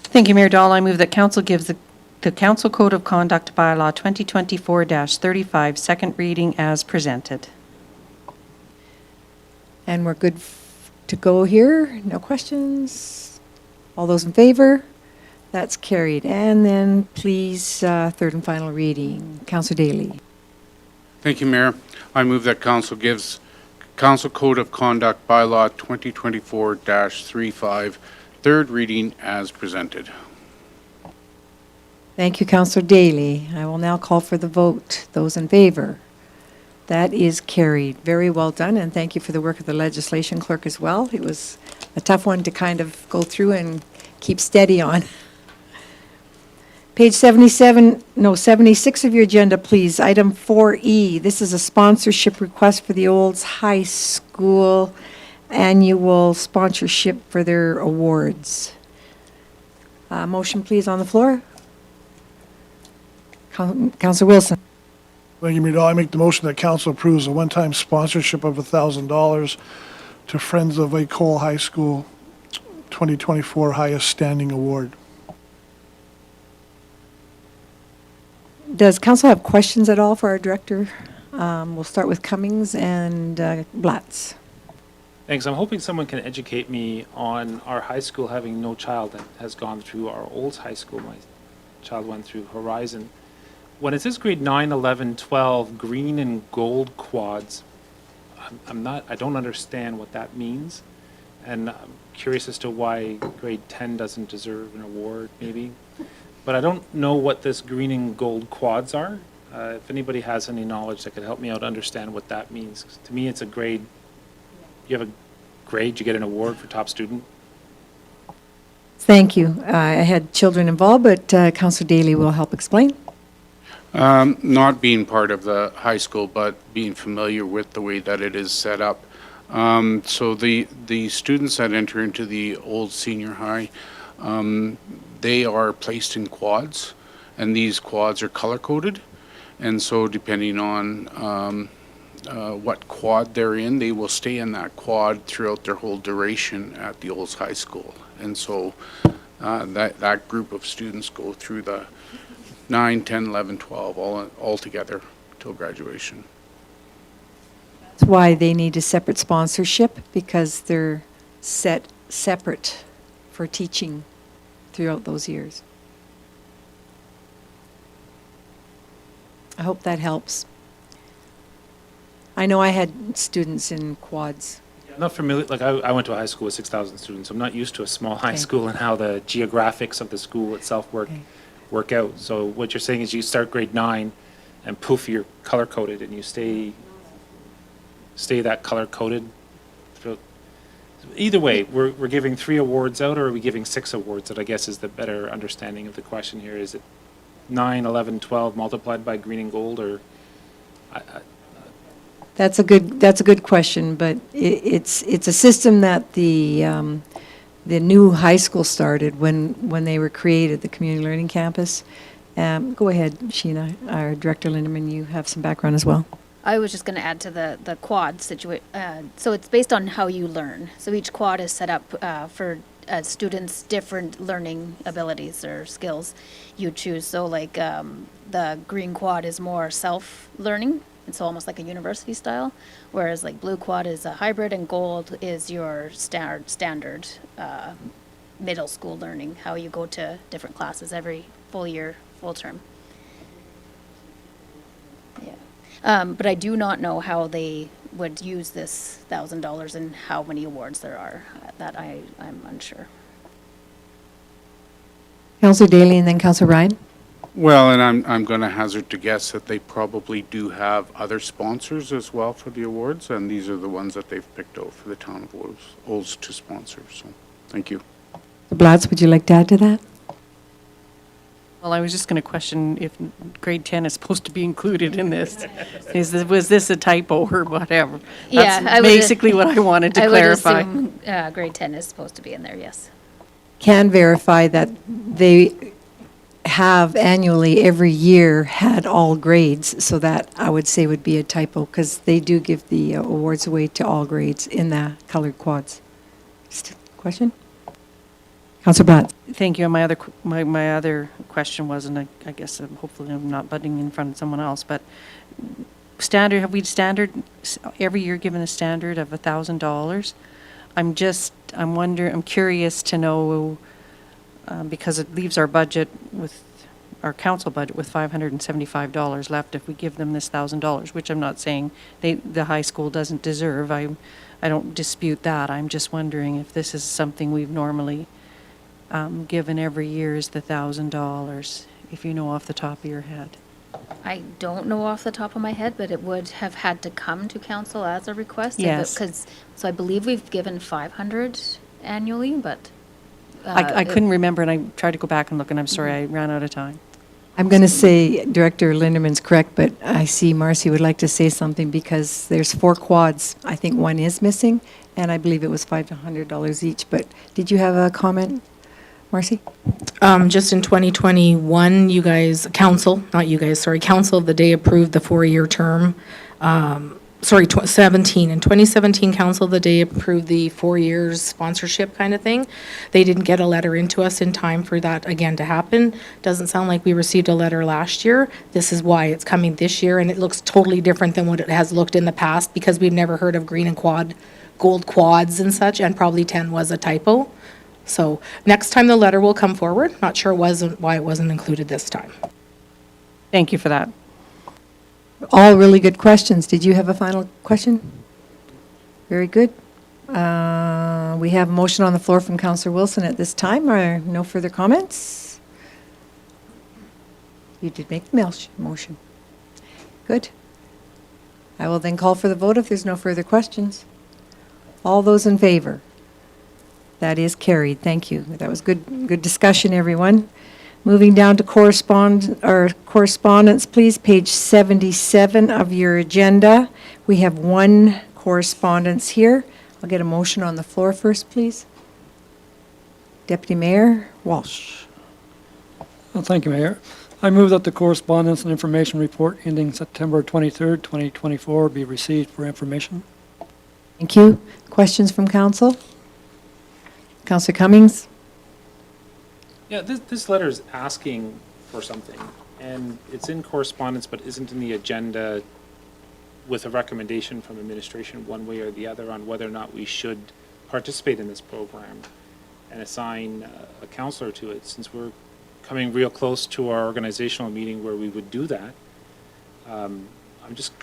Thank you, Mayor Dahl. I move that council gives the Council Code of Conduct Bylaw 2024-35 second reading as presented. And we're good to go here. No questions? All those in favor? That's carried. And then please, third and final reading. Councillor Daly. Thank you, Mayor. I move that council gives Council Code of Conduct Bylaw 2024-35 third reading as presented. Thank you, Councillor Daly. I will now call for the vote. Those in favor? That is carried. Very well done, and thank you for the work of the legislation clerk as well. It was a tough one to kind of go through and keep steady on. Page 76 of your agenda, please. Item 4E. This is a sponsorship request for the Olds High School annual sponsorship for their awards. Motion, please, on the floor. Councillor Wilson. Thank you, Mayor Dahl. I make the motion that council approves a one-time sponsorship of $1,000 to Friends of Cole High School 2024 Highest Standing Award. Does council have questions at all for our director? We'll start with Cummings and Blatz. Thanks. I'm hoping someone can educate me on our high school having no child that has gone through our old high school. My child went through Horizon. When it says grade 9, 11, 12, green and gold quads, I don't understand what that means. And I'm curious as to why grade 10 doesn't deserve an award, maybe. But I don't know what this green and gold quads are. If anybody has any knowledge that could help me out understand what that means. 'Cause to me, it's a grade. You have a grade, you get an award for top student. Thank you. I had children involved, but Councillor Daly will help explain. Not being part of the high school, but being familiar with the way that it is set up. So the students that enter into the old senior high, they are placed in quads, and these quads are color-coded. And so depending on what quad they're in, they will stay in that quad throughout their whole duration at the Olds High School. And so that group of students go through the 9, 10, 11, 12, all together till graduation. That's why they need a separate sponsorship, because they're set separate for teaching throughout those years. I hope that helps. I know I had students in quads. I'm not familiar, like I went to a high school with 6,000 students. I'm not used to a small high Okay. school and how the geographics of the school itself work out. So what you're saying is you start grade 9 and poof, you're color-coded and you stay that color-coded throughout. Either way, we're giving 3 awards out, or are we giving 6 awards out, I guess is the better understanding of the question here. Is it 9, 11, 12 multiplied by green and gold, or? That's a good question, but it's a system that the new high school started when they were created, the community learning campus. Go ahead, Sheena, our Director Lindeman, you have some background as well. I was just going to add to the quad situation. So it's based on how you learn. So each quad is set up for students' different learning abilities or skills you choose. So like the green quad is more self-learning. It's almost like a university style, whereas like blue quad is a hybrid and gold is your standard middle school learning, how you go to different classes every full year, full term. Yeah. But I do not know how they would use this $1,000 and how many awards there are. That I'm unsure. Councillor Daly and then Councillor Ryan. Well, and I'm going to hazard to guess that they probably do have other sponsors as well for the awards, and these are the ones that they've picked out for the town of Olds to sponsor. So, thank you. Blatz, would you like to add to that? Well, I was just going to question if grade 10 is supposed to be included in this. Was this a typo or whatever? Yeah, That's basically what I wanted to clarify. I would assume grade 10 is supposed to be in there, yes. Can verify that they have annually every year had all grades, so that I would say would be a typo, because they do give the awards away to all grades in the colored quads. Question? Councillor Blatt. Thank you. And my other question was, and I guess hopefully I'm not butting in front of someone else, but have we every year given a standard of $1,000? I'm curious to know, because it leaves our budget our council budget with $575 left if we give them this $1,000, which I'm not saying the high school doesn't deserve. I don't dispute that. I'm just wondering if this is something we've normally given every year is the $1,000, if you know off the top of your head. I don't know off the top of my head, but it would have had to come to council as a request. Yes. So I believe we've given 500 annually, but. I couldn't remember, and I tried to go back and look, and I'm sorry, I ran out of time. I'm going to say Director Linderman's correct, but I see Marcy would like to say something, because there's 4 quads. I think one is missing, and I believe it was $500 each. But did you have a comment, Marcy? Just in 2021, council of the day approved the 4-year term. 17. In 2017, council of the day approved the 4 years sponsorship kind of thing. They didn't get a letter into us in time for that again to happen. Doesn't sound like we received a letter last year. This is why it's coming this year, and it looks totally different than what it has looked in the past, because we've never heard of green and gold quads and such, and probably 10 was a typo. So next time the letter will come forward. Not sure why it wasn't included this time. Thank you for that. All really good questions. Did you have a final question? Very good. We have a motion on the floor from Councillor Wilson at this time. Are no further comments? You did make the motion. Good. I will then call for the vote if there's no further questions. All those in favor? That is carried. Thank you. That was good discussion, everyone. Moving down to correspondence, please, page 77 of your agenda. We have one correspondence here. I'll get a motion on the floor first, please. Deputy Mayor Walsh. Well, thank you, Mayor. I move that the correspondence and information report ending September 23rd, 2024 be received for information. Thank you. Questions from council? Councillor Cummings? Yeah, this letter is asking for something, and it's in correspondence but isn't in the agenda with a recommendation from administration one way or the other on whether or not we should participate in this program and assign a counselor to it, since we're coming real close to our organizational meeting where we would do that. I'm just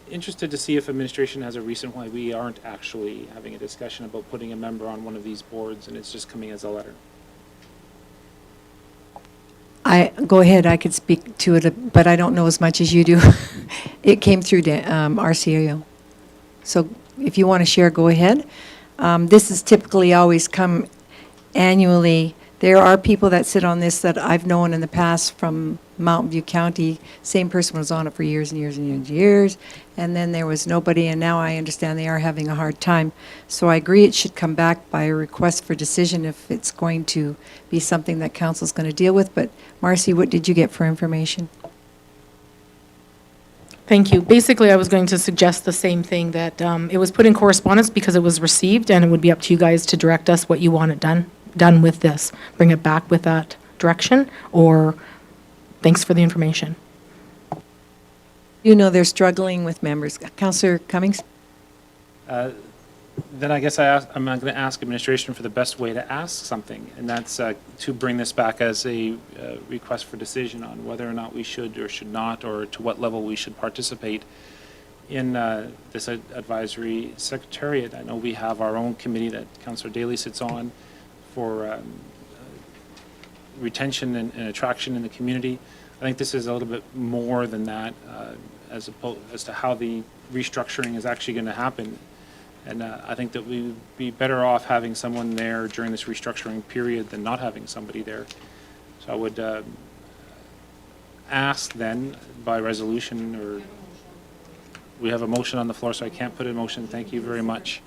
interested to see if administration has a reason why we aren't actually having a discussion about putting a member on one of these boards and it's just coming as a letter. Go ahead, I could speak to it, but I don't know as much as you do. It came through RCAO. So if you want to share, go ahead. This is typically always come annually. There are people that sit on this that I've known in the past from Mountain View County. Same person was on it for years and years and years and years. And then there was nobody, and now I understand they are having a hard time. So I agree it should come back by a request for decision if it's going to be something that council's going to deal with. But Marcy, what did you get for information? Thank you. Basically, I was going to suggest the same thing, that it was put in correspondence because it was received, and it would be up to you guys to direct us what you want it done with this. Bring it back with that direction, or thanks for the information. You know they're struggling with members. Councillor Cummings? Then I guess I'm going to ask administration for the best way to ask something, and that's to bring this back as a request for decision on whether or not we should or should not, or to what level we should participate in this advisory secretariat. I know we have our own committee that Councillor Daly sits on for retention and attraction in the community. I think this is a little bit more than that as to how the restructuring is actually going to happen. And I think that we would be better off having someone there during this restructuring period than not having somebody there. So I would ask then by resolution, or we have a motion on the floor, so I can't put in motion. Thank you very much.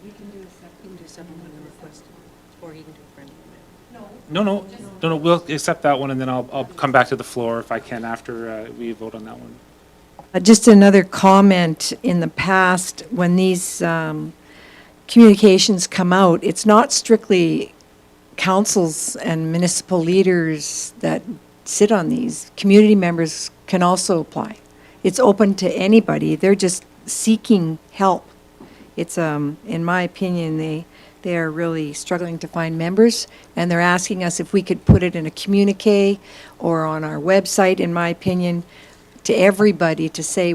No, we'll accept that one, and then I'll come back to the floor if I can after we vote on that one. Just another comment. In the past, when these communications come out, it's not strictly councils and municipal leaders that sit on these. Community members can also apply. It's open to anybody. They're just seeking help. It's, in my opinion, they are really struggling to find members, and they're asking us if we could put it in a communique or on our website, in my opinion, to everybody to say,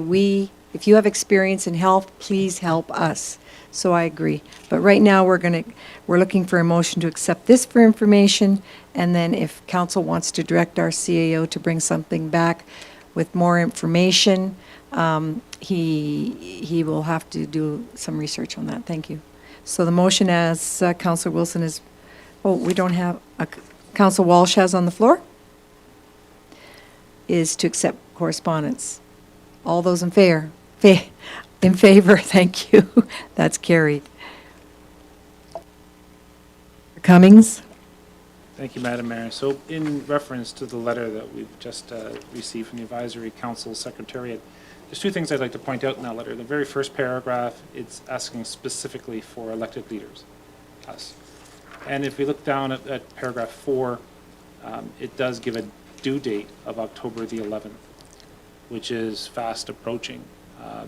if you have experience in health, please help us. So I agree. But right now, we're looking for a motion to accept this for information, and then if council wants to direct our CAO to bring something back with more information, he will have to do some research on that. Thank you. So the motion, as Councillor Wilson is, we don't have, Councillor Walsh has on the floor, is to accept correspondence. All those in favor? In favor, thank you. That's carried. Cummings? Thank you, Madam Mayor. So in reference to the letter that we've just received from the Advisory Council Secretariat, there's two things I'd like to point out in that letter. The very first paragraph, it's asking specifically for elected leaders, us. And if we look down at paragraph 4, it does give a due date of October the 11th, which is fast approaching. I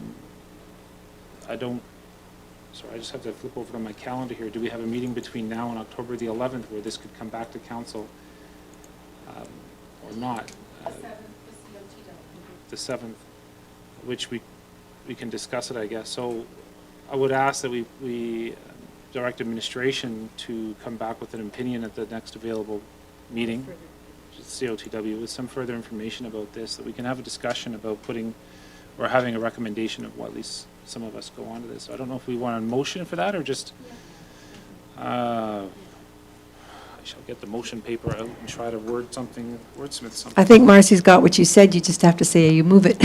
just have to flip over to my calendar here. Do we have a meeting between now and October the 11th where this could come back to council or not? The 7th, which we can discuss it, I guess. So I would ask that we direct administration to come back with an opinion at the next available meeting, which is COTW, with some further information about this, that we can have a discussion about putting or having a recommendation of what at least some of us go on to this. So I don't know if we want a motion for that or just, I shall get the motion paper out and try to wordsmith something. I think Marcy's got what you said. You just have to say you move it.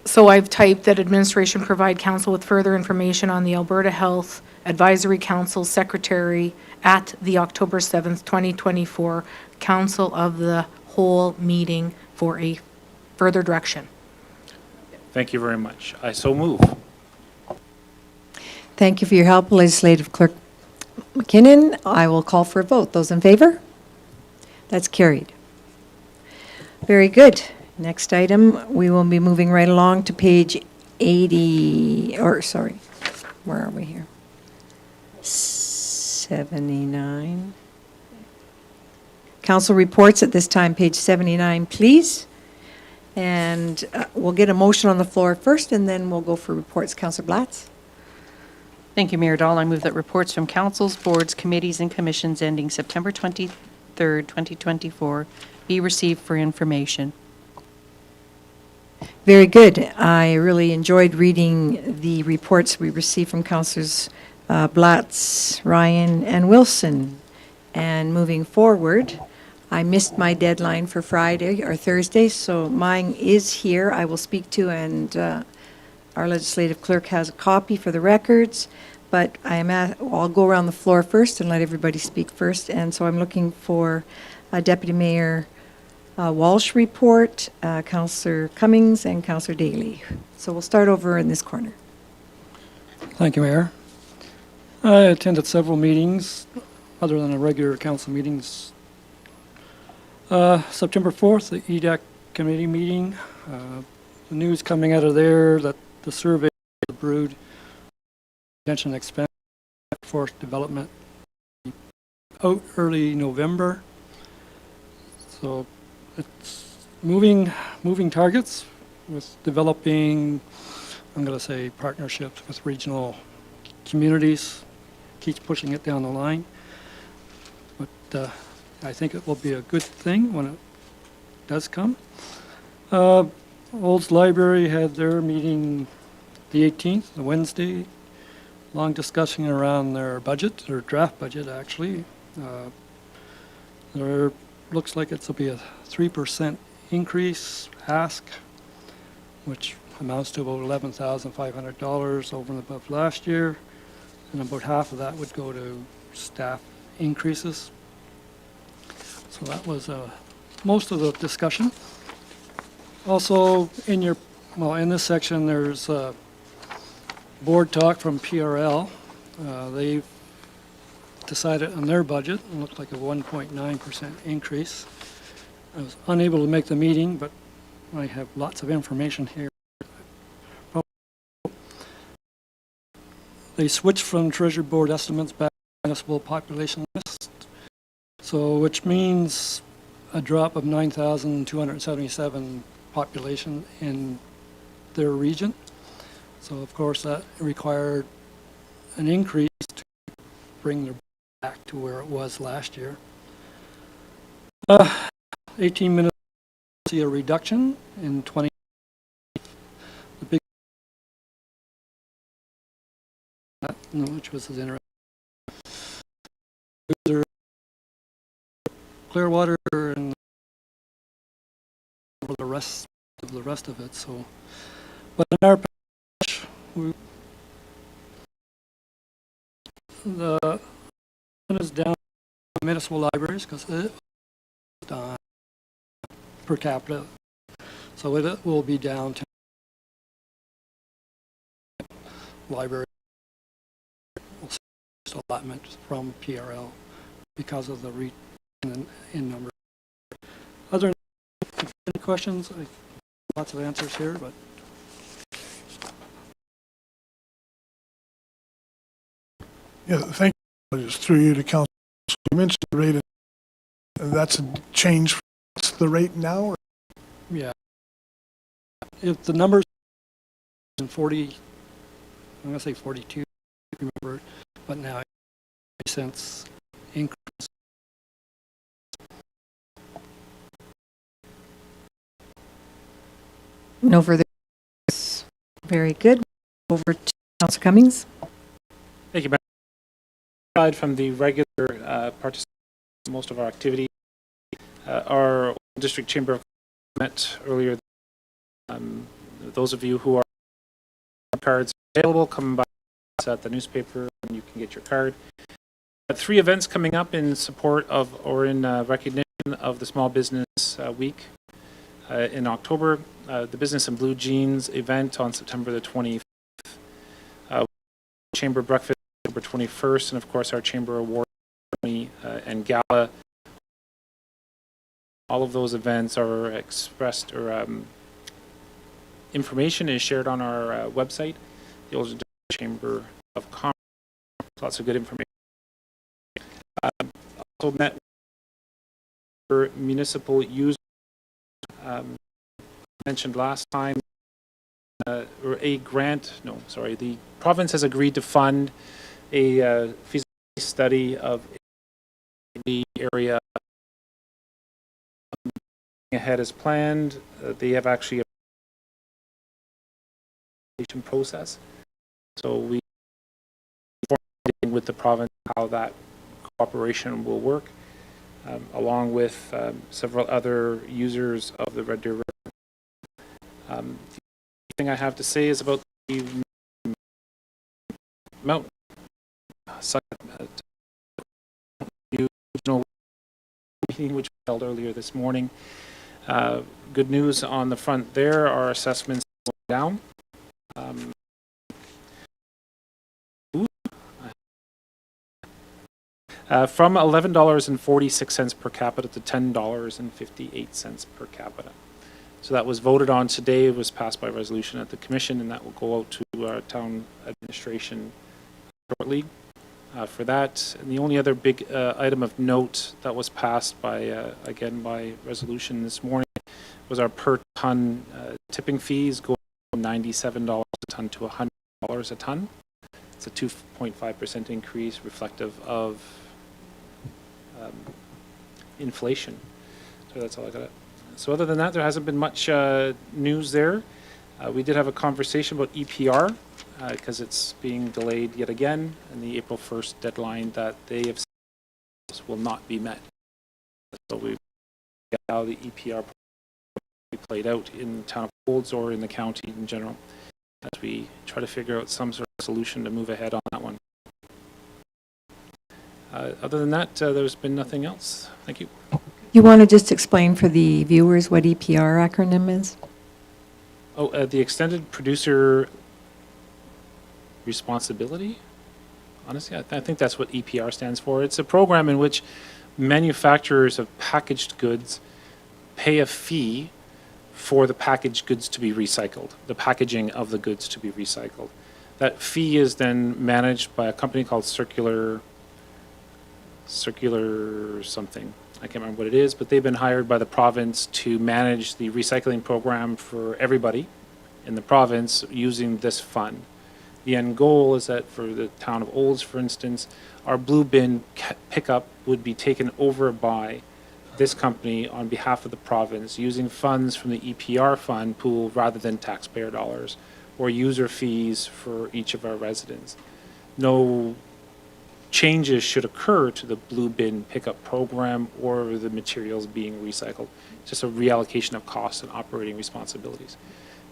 So I've typed that administration provide council with further information on the Alberta Health Advisory Council Secretary at the October 7th, 2024 Council of the Whole meeting for a further direction. Thank you very much. I so move. Thank you for your help, Legislative Clerk McKinnon. I will call for a vote. Those in favor? That's carried. Very good. Next item, we will be moving right along to page 80, or sorry, where are we here? 79. Council reports at this time, page 79, please. And we'll get a motion on the floor first, and then we'll go for reports. Councillor Blatz? Thank you, Mayor Dahl. I move that reports from councils, boards, committees, and commissions ending September 23rd, 2024 be received for information. Very good. I really enjoyed reading the reports we received from Councillors Blatz, Ryan, and Wilson. And moving forward, I missed my deadline for Friday or Thursday, so mine is here. I will speak to, and our legislative clerk has a copy for the records. But I'll go around the floor first and let everybody speak first. And so I'm looking for Deputy Mayor Walsh report, Councillor Cummings, and Councillor Daly. So we'll start over in this corner. Thank you, Mayor. I attended several meetings, other than the regular council meetings. September 4th, the EDAC committee meeting. The news coming out of there that the survey of the Brood Retention Expense Force Development out early November. So it's moving targets with developing, I'm going to say, partnerships with regional communities. Keeps pushing it down the line. But I think it will be a good thing when it does come. Olds Library had their meeting the 18th, the Wednesday. Long discussion around their budget, their draft budget actually. There looks like it'll be a 3% increase ask, which amounts to about $11,500 over and above last year. And about half of that would go to staff increases. So that was most of the discussion. Also, in this section, there's board talk from PRL. They've decided on their budget, it looked like a 1.9% increase. I was unable to make the meeting, but I have lots of information here. They switched from Treasury Board estimates back to municipal population list, so which means a drop of 9,277 population in their region. So of course that required an increase to bring their back to where it was last year. 18 minutes see a reduction in 20. The big, which was interesting. Clearwater and the rest of it. So, but in our patch, the one is down municipal libraries because it was per capita, so it will be down to library allotment from PRL because of the in number. Other than any questions, lots of answers here, but Yeah, thank you. Just through you to council. You mentioned the rate, and that's a change. What's the rate now? Or? yeah. If the numbers in 40, I'm going to say 42, remember, but now 80 cents increase. No further. Very good. Over to Councillor Cummings. Thank you, Madam. Aside from the regular participation in most of our activity, our district chamber of met earlier. Those of you who are cards available, come by at the newspaper and you can get your card. 3 events coming up in support of or in recognition of the Small Business Week in October. The Business in Blue Jeans event on September the 25th. Chamber breakfast October 21st, and of course our Chamber Award and Gala. All of those events are expressed or information is shared on our website, the Olds Chamber of Commerce. Lots of good information. Also met for municipal users. Mentioned last time, or a grant, no, sorry, the province has agreed to fund a feasibility study of the area ahead as planned. They have actually application process. So we coordinating with the province how that cooperation will work, along with several other users of the Red Deer River. The thing I have to say is about the Mount meeting which was held earlier this morning. Good news on the front there, our assessments down. From $11.46 per capita to $10.58 per capita. So that was voted on today. It was passed by resolution at the commission, and that will go out to our town administration shortly for that. And the only other big item of note that was passed by, again, by resolution this morning was our per ton tipping fees going from $97 a ton to $100 a ton. It's a 2.5% increase reflective of inflation. So that's all I got. So other than that, there hasn't been much news there. We did have a conversation about EPR because it's being delayed yet again, and the April 1st deadline that they have said will not be met. So we how the EPR be played out in the town of Olds or in the county in general, as we try to figure out some sort of solution to move ahead on that one. Other than that, there's been nothing else. Thank you. You want to just explain for the viewers what EPR acronym is? Oh, the Extended Producer Responsibility? Honestly, I think that's what EPR stands for. It's a program in which manufacturers of packaged goods pay a fee for the packaged goods to be recycled, the packaging of the goods to be recycled. That fee is then managed by a company called Circular something. I can't remember what it is, but they've been hired by the province to manage the recycling program for everybody in the province using this fund. The end goal is that for the town of Olds, for instance, our blue bin pickup would be taken over by this company on behalf of the province using funds from the EPR fund pool rather than taxpayer dollars or user fees for each of our residents. No changes should occur to the blue bin pickup program or the materials being recycled. It's just a reallocation of costs and operating responsibilities.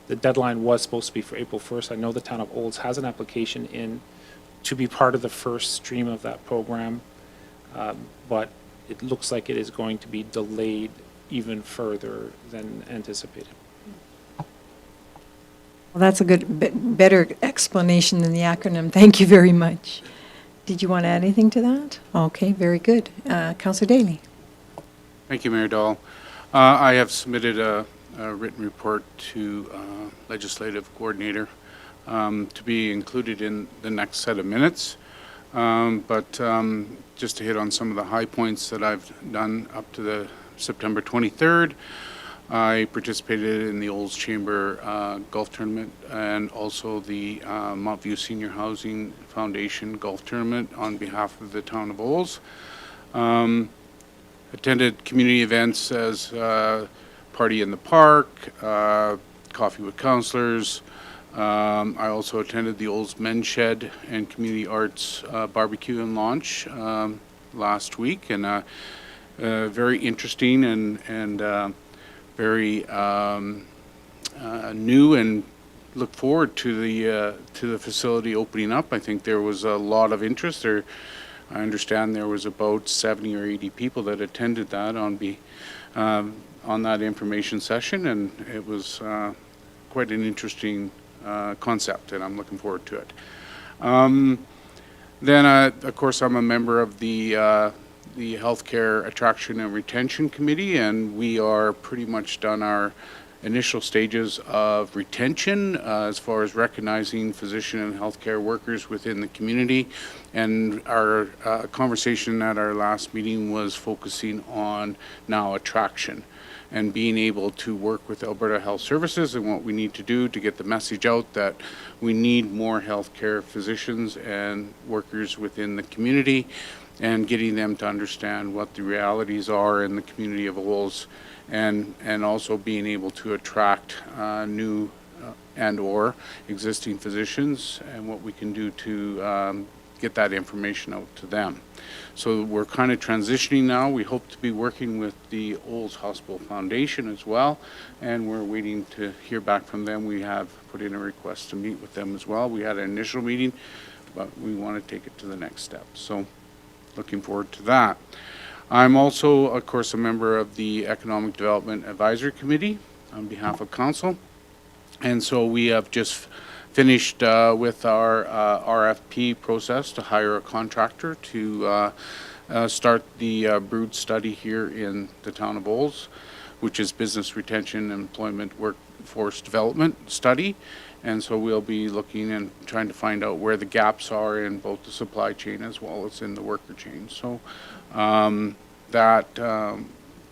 The deadline was supposed to be for April 1st. I know the town of Olds has an application in to be part of the first stream of that program, but it looks like it is going to be delayed even further than anticipated. Well, that's a better explanation than the acronym. Thank you very much. Did you want to add anything to that? Okay, very good. Councillor Daly. Thank you, Mayor Dahl. I have submitted a written report to Legislative Coordinator to be included in the next set of minutes. But just to hit on some of the high points that I've done up to the September 23rd, I participated in the Olds Chamber Golf Tournament and also the Montview Senior Housing Foundation Golf Tournament on behalf of the town of Olds. Attended community events as Party in the Park, Coffee with Councillors. I also attended the Olds Men's Shed and Community Arts Barbecue and Launch last week, and very interesting and very new, and look forward to the facility opening up. I think there was a lot of interest there. I understand there was about 70 or 80 people that attended that on that information session, and it was quite an interesting concept, and I'm looking forward to it. Then, of course, I'm a member of the Healthcare Attraction and Retention Committee, and we are pretty much done our initial stages of retention as far as recognizing physician and healthcare workers within the community. And our conversation at our last meeting was focusing on now attraction and being able to work with Alberta Health Services and what we need to do to get the message out that we need more healthcare physicians and workers within the community, and getting them to understand what the realities are in the community of Olds, and also being able to attract new and/or existing physicians, and what we can do to get that information out to them. So we're kind of transitioning now. We hope to be working with the Olds Hospital Foundation as well, and we're waiting to hear back from them. We have put in a request to meet with them as well. We had an initial meeting, but we want to take it to the next step. So looking forward to that. I'm also, of course, a member of the Economic Development Advisory Committee on behalf of council. And so we have just finished with our RFP process to hire a contractor to start the Brood study here in the town of Olds, which is Business Retention, Employment, Workforce Development Study. And so we'll be looking and trying to find out where the gaps are in both the supply chain as well as in the worker chain. So that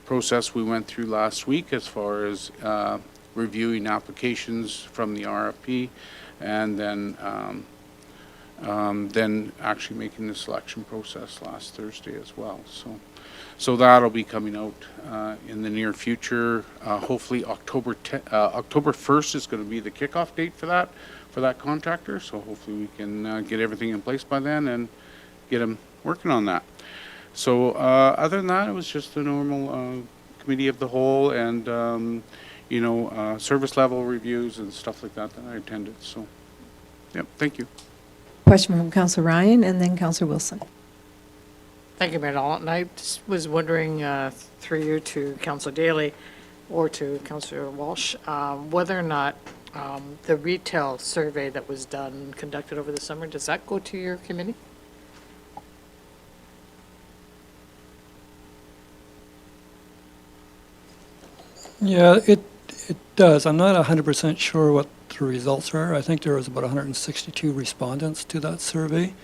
process we went through last week as far as reviewing applications from the RFP, and then actually making the selection process last Thursday as well. So that'll be coming out in the near future. Hopefully October 1st is going to be the kickoff date for that contractor. So hopefully we can get everything in place by then and get them working on that. So other than that, it was just the normal committee of the whole and service level reviews and stuff like that I attended. So, yep, thank you. Question from Councillor Ryan and then Councillor Wilson. Thank you, Mayor Dolan. And I just was wondering, through you to Councillor Daly or to Councillor Walsh, whether or not the retail survey that was done, conducted over the summer, does that go to your committee? Yeah, it does. I'm not 100% sure what the results are. I think there was about 162 respondents to that survey.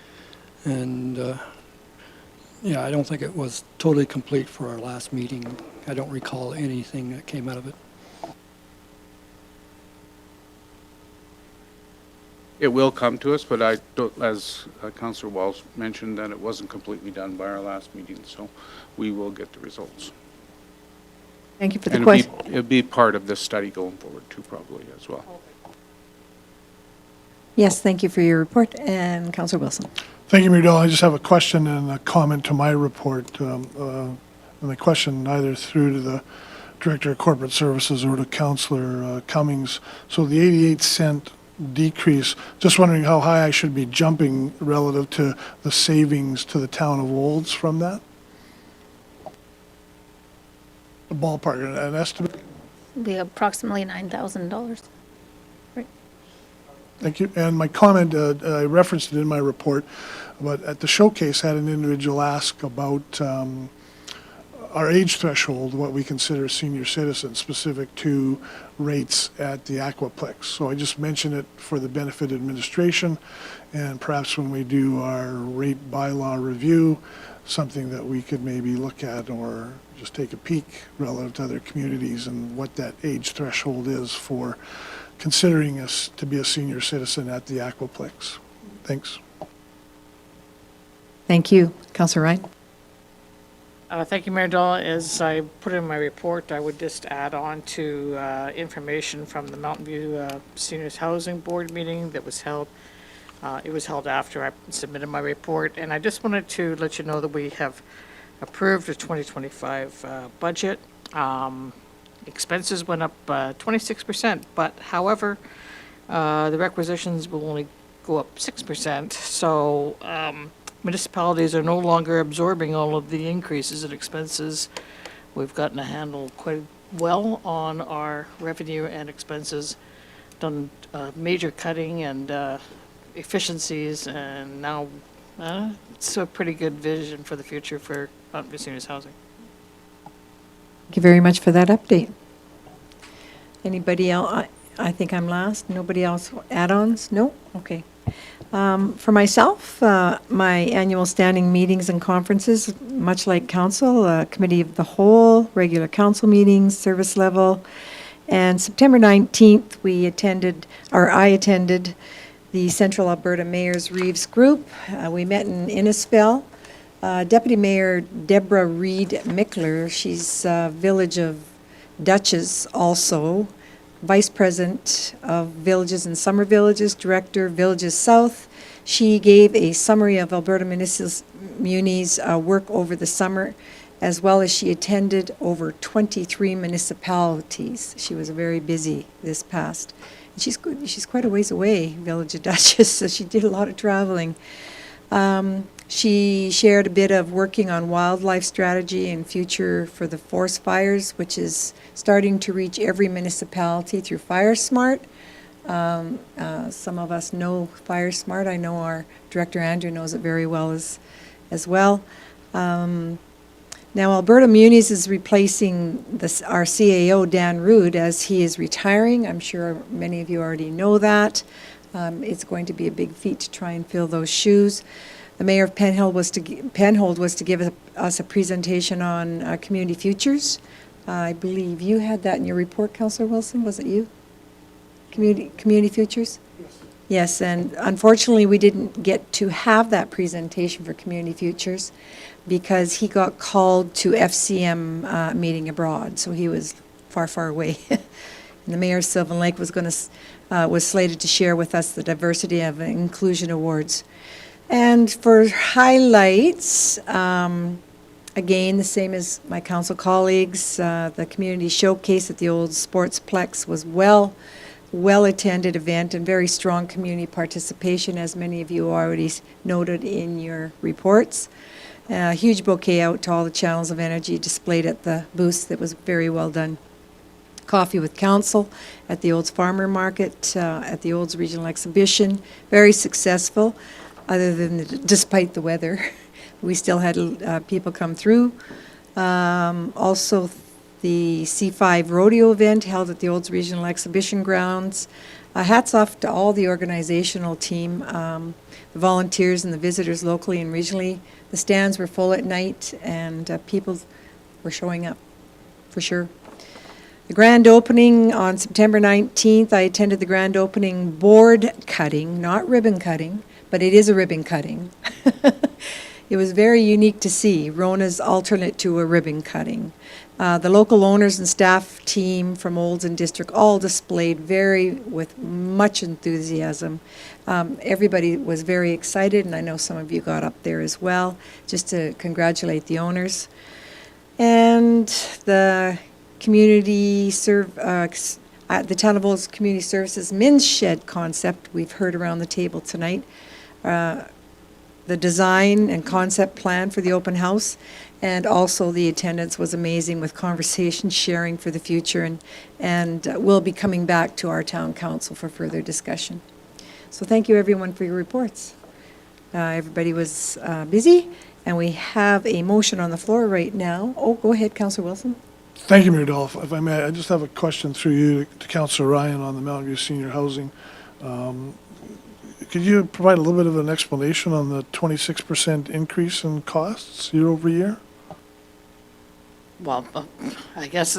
And yeah, I don't think it was totally complete for our last meeting. I don't recall anything that came out of it. It will come to us, but I don't, as Councillor Walsh mentioned, that it wasn't completely done by our last meeting, so we will get the results. Thank you for the And question. it'll be part of this study going forward too, probably as well. Yes, thank you for your report. And Councillor Wilson. Thank you, Mayor Dolan. I just have a question and a comment to my report. And the question either through to the Director of Corporate Services or to Councillor Cummings. So the 88-cent decrease, just wondering how high I should be jumping relative to the savings to the town of Olds from that? A ballpark, an estimate? The approximately $9,000. Thank you. And my comment, I referenced it in my report, but at the showcase, had an individual ask about our age threshold, what we consider senior citizens, specific to rates at the Aquaplex. So I just mention it for the benefit of administration, and perhaps when we do our rate bylaw review, something that we could maybe look at or just take a peek relative to other communities and what that age threshold is for considering us to be a senior citizen at the Aquaplex. Thanks. Thank you. Councillor Ryan. Thank you, Mayor Dolan. As I put in my report, I would just add on to information from the Mountain View Seniors Housing Board meeting that was held. It was held after I submitted my report, and I just wanted to let you know that we have approved the 2025 budget. Expenses went up 26%, but however, the requisitions will only go up 6%. So municipalities are no longer absorbing all of the increases in expenses. We've gotten a handle quite well on our revenue and expenses, done major cutting and efficiencies, and now it's a pretty good vision for the future for Mountain View Seniors Housing. Thank you very much for that update. Anybody else? I think I'm last. Nobody else? Add-ons? No? Okay. For myself, my annual standing meetings and conferences, much like council, committee of the whole, regular council meetings, service level. And September 19th, I attended the Central Alberta Mayors Reeves Group. We met in Innisfil. Deputy Mayor Deborah Reed Mickler, she's Village of Dutchess also, Vice President of Villages and Summer Villages, Director, Villages South. She gave a summary of Alberta Muni's work over the summer, as well as she attended over 23 municipalities. She was very busy this past. And she's quite a ways away, Village of Dutchess, so she did a lot of traveling. She shared a bit of working on wildlife strategy and future for the forest fires, which is starting to reach every municipality through FireSmart. Some of us know FireSmart. I know our Director Andrew knows it very well as well. Now, Alberta Munis is replacing our CAO, Dan Rood, as he is retiring. I'm sure many of you already know that. It's going to be a big feat to try and fill those shoes. The Mayor of Penhold was to give us a presentation on community futures. I believe you had that in your report, Councillor Wilson, was it you? Community futures? Yes, and unfortunately, we didn't get to have that presentation for Community Futures because he got called to FCM meeting abroad, so he was far, far away. And the Mayor of Sylvan Lake was slated to share with us the Diversity of Inclusion Awards. And for highlights, again, the same as my council colleagues, the community showcase at the old Sportsplex was well-attended event and very strong community participation, as many of you already noted in your reports. A huge bouquet out to all the channels of energy displayed at the booths. That was very well done. Coffee with Council at the Olds Farmer Market, at the Olds Regional Exhibition, very successful, other than despite the weather. We still had people come through. Also, the C5 Rodeo event held at the Olds Regional Exhibition Grounds. Hats off to all the organizational team, the volunteers and the visitors locally and regionally. The stands were full at night and people were showing up, for sure. The grand opening on September 19th, I attended the grand opening board cutting, not ribbon cutting, but it is a ribbon cutting. It was very unique to see, Rona's alternate to a ribbon cutting. The local owners and staff team from Olds and District all displayed with much enthusiasm. Everybody was very excited, and I know some of you got up there as well, just to congratulate the owners. And the the Town of Olds Community Services Men's Shed concept we've heard around the table tonight. The design and concept plan for the open house, and also the attendance was amazing with conversation sharing for the future, and we'll be coming back to our town council for further discussion. So thank you everyone for your reports. Everybody was busy, and we have a motion on the floor right now. Oh, go ahead, Councillor Wilson. Thank you, Mayor Dahl. If I may, I just have a question through you to Councillor Ryan on the Mountain View Senior Housing. Could you provide a little bit of an explanation on the 26% increase in costs year over year? Well, I guess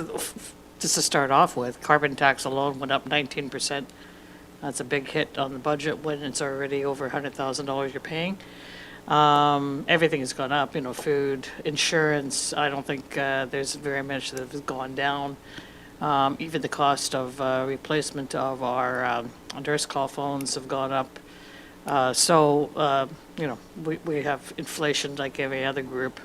just to start off with, carbon tax alone went up 19%. That's a big hit on the budget when it's already over $100,000 you're paying. Everything has gone up, food, insurance. I don't think there's very much that has gone down. Even the cost of replacement of our nurse call phones have gone up. We have inflation like every other group,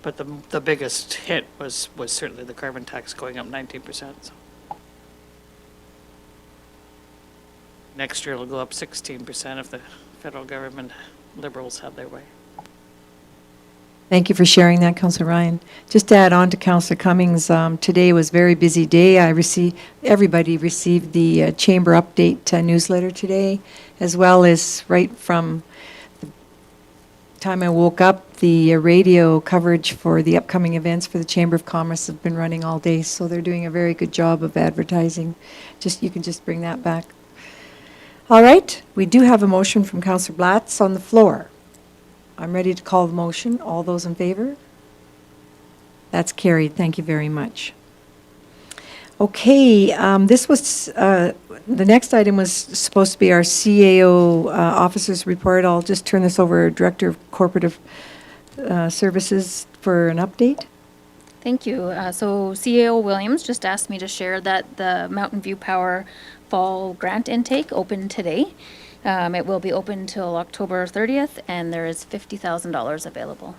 but the biggest hit was certainly the carbon tax going up 19%. So. Next year it'll go up 16% if the federal government Liberals have their way. Thank you for sharing that, Councillor Ryan. Just to add on to Councillor Cummings, today was a very busy day. Everybody received the Chamber Update newsletter today, as well as right from the time I woke up, the radio coverage for the upcoming events for the Chamber of Commerce have been running all day, so they're doing a very good job of advertising. You can just bring that back. All right, we do have a motion from Councillor Blatz on the floor. I'm ready to call the motion. All those in favor? That's carried. Thank you very much. Okay, the next item was supposed to be our CAO officer's report. I'll just turn this over to Director of Corporate Services for an update. Thank you. So CAO Williams just asked me to share that the Mountain View Power Fall Grant Intake opened today. It will be open till October 30th, and there is $50,000 available.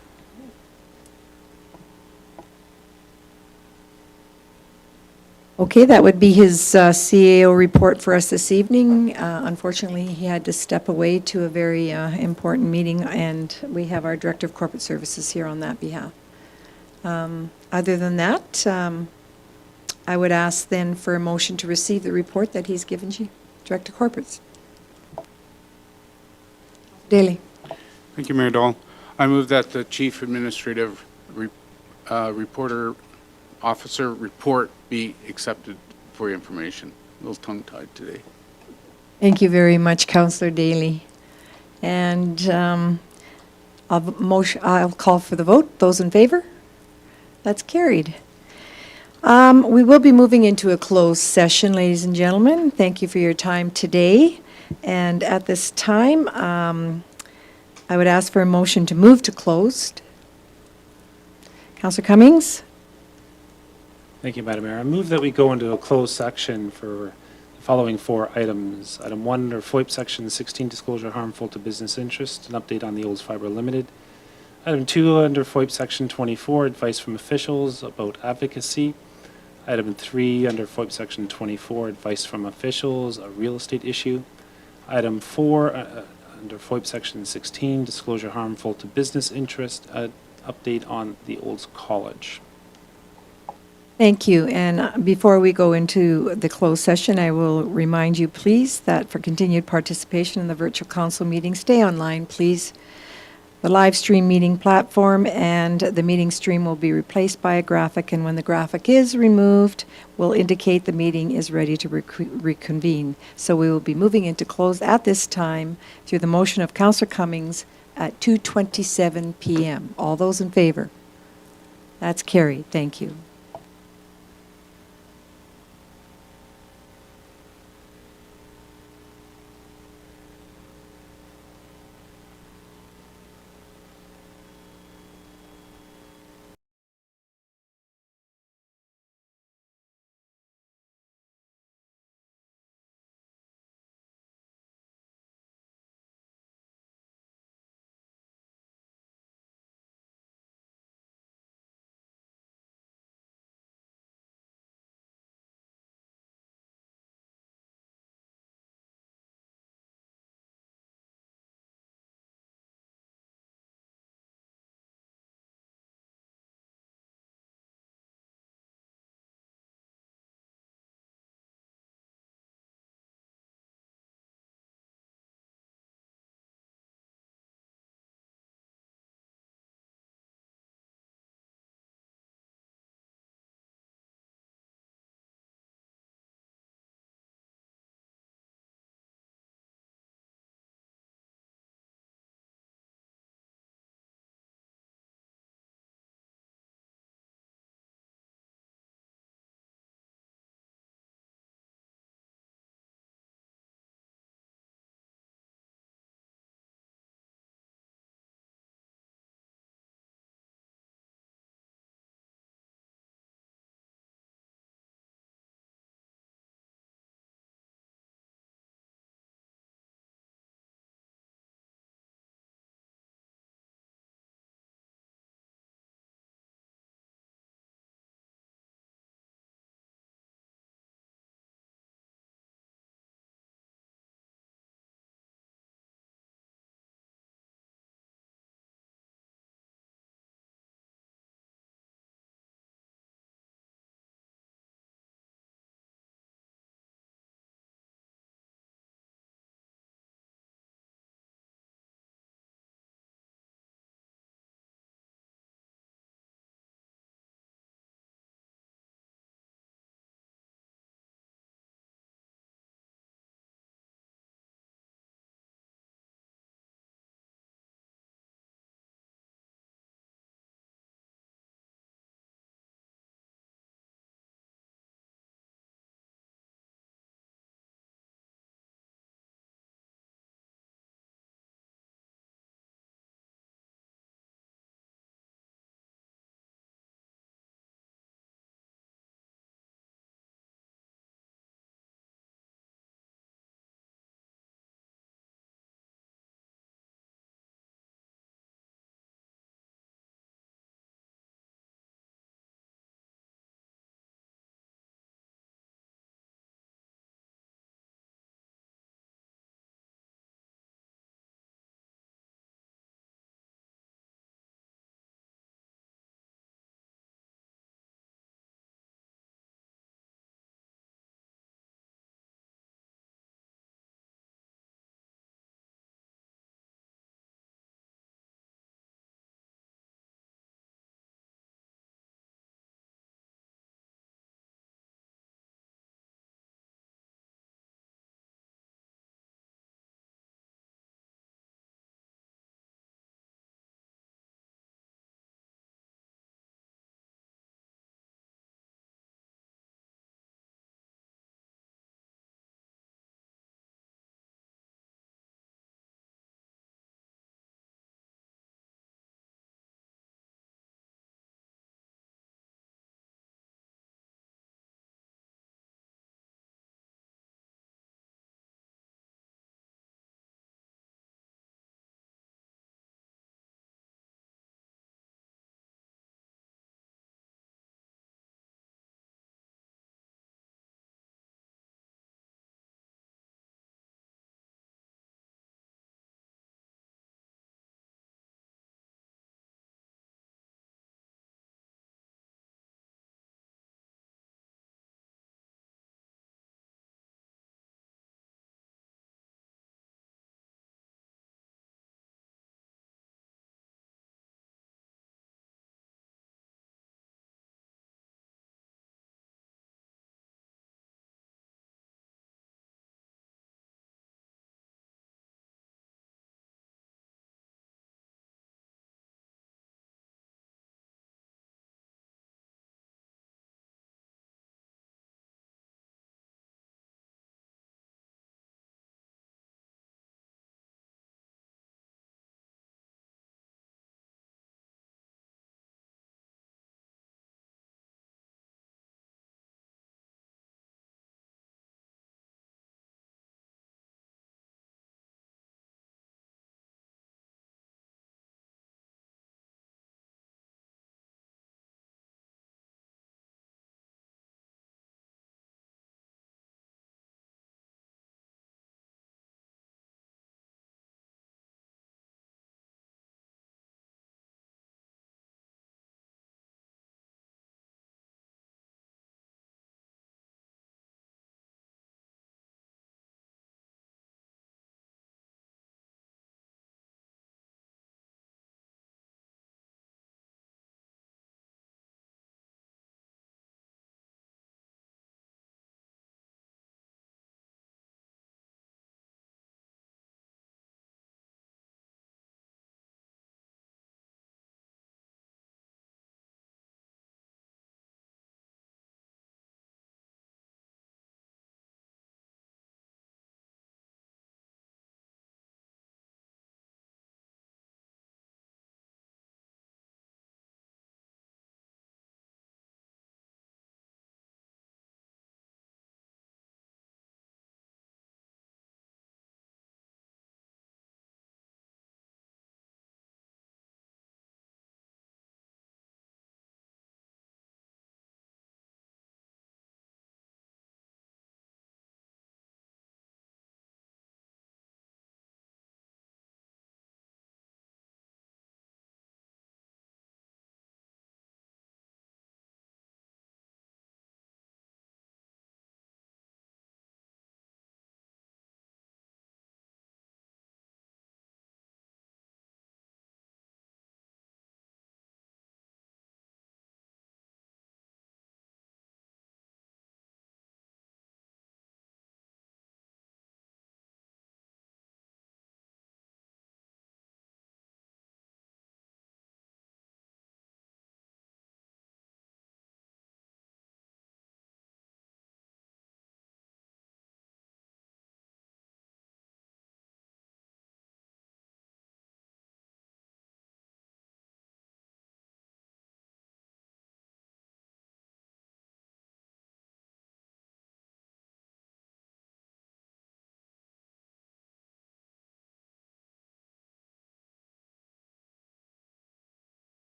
Okay, that would be his CAO report for us this evening. Unfortunately, he had to step away to a very important meeting, and we have our Director of Corporate Services here on that behalf. Other than that, I would ask then for a motion to receive the report that he's given you, Director of Corporates. Daly. Thank you, Mayor Dahl. I move that the Chief Administrative Reporter Officer report be accepted for your information. A little tongue-tied today. Thank you very much, Councillor Daly. And I'll call for the vote. Those in favor? That's carried. We will be moving into a closed session, ladies and gentlemen. Thank you for your time today. And at this time, I would ask for a motion to move to closed. Councillor Cummings? Thank you, Madam Mayor. I move that we go into a closed section for the following 4 items. Item 1, under FOIP Section 16, disclosure harmful to business interest, an update on the Olds Fiber Limited. Item 2, under FOIP Section 24, advice from officials about advocacy. Item 3, under FOIP Section 24, advice from officials, a real estate issue. Item 4, under FOIP Section 16, disclosure harmful to business interest, an update on the Olds College. Thank you. And before we go into the closed session, I will remind you, please, that for continued participation in the virtual council meeting, stay online, please. The live stream meeting platform and the meeting stream will be replaced by a graphic, and when the graphic is removed, will indicate the meeting is ready to reconvene. So we will be moving into close at this time through the motion of Councillor Cummings at 2:27 p.m. All those in favor? That's carried. Thank you.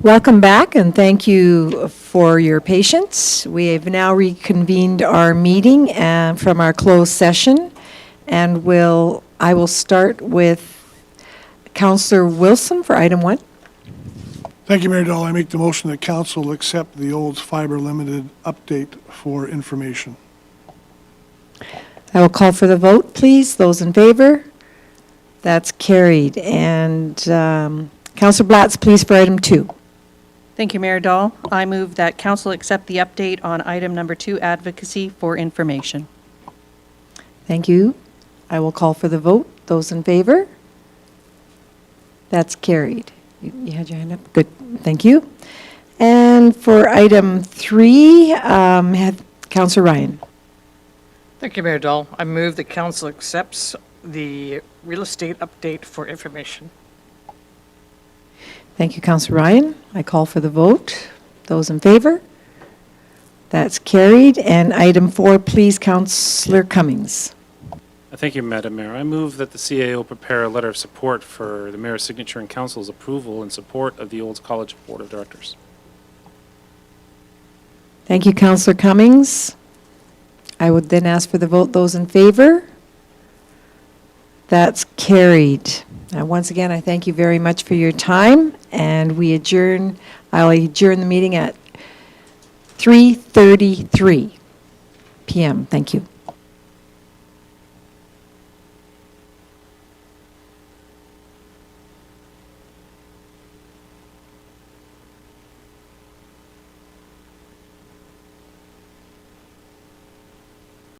Welcome back, and thank you for your patience. We have now reconvened our meeting from our closed session, and I will start with Councillor Wilson for item 1. Thank you, Mayor Dahl. I make the motion that council accept the Olds Fiber Limited update for information. I will call for the vote, please. Those in favor? That's carried. And Councillor Blatz, please, for item 2. Thank you, Mayor Dahl. I move that council accept the update on item number 2, advocacy for information. Thank you. I will call for the vote. Those in favor? That's carried. You had your hand up? Good. Thank you. And for item 3, Councillor Ryan. Thank you, Mayor Dahl. I move that council accepts the real estate update for information. Thank you, Councillor Ryan. I call for the vote. Those in favor? That's carried. And item 4, please, Councillor Cummings. Thank you, Madam Mayor. I move that the CAO prepare a letter of support for the mayor's signature and council's approval in support of the Olds College Board of Directors. Thank you, Councillor Cummings. I would then ask for the vote. Those in favor? That's carried. Now, once again, I thank you very much for your time, and I'll adjourn the meeting at 3:33 p.m. Thank you.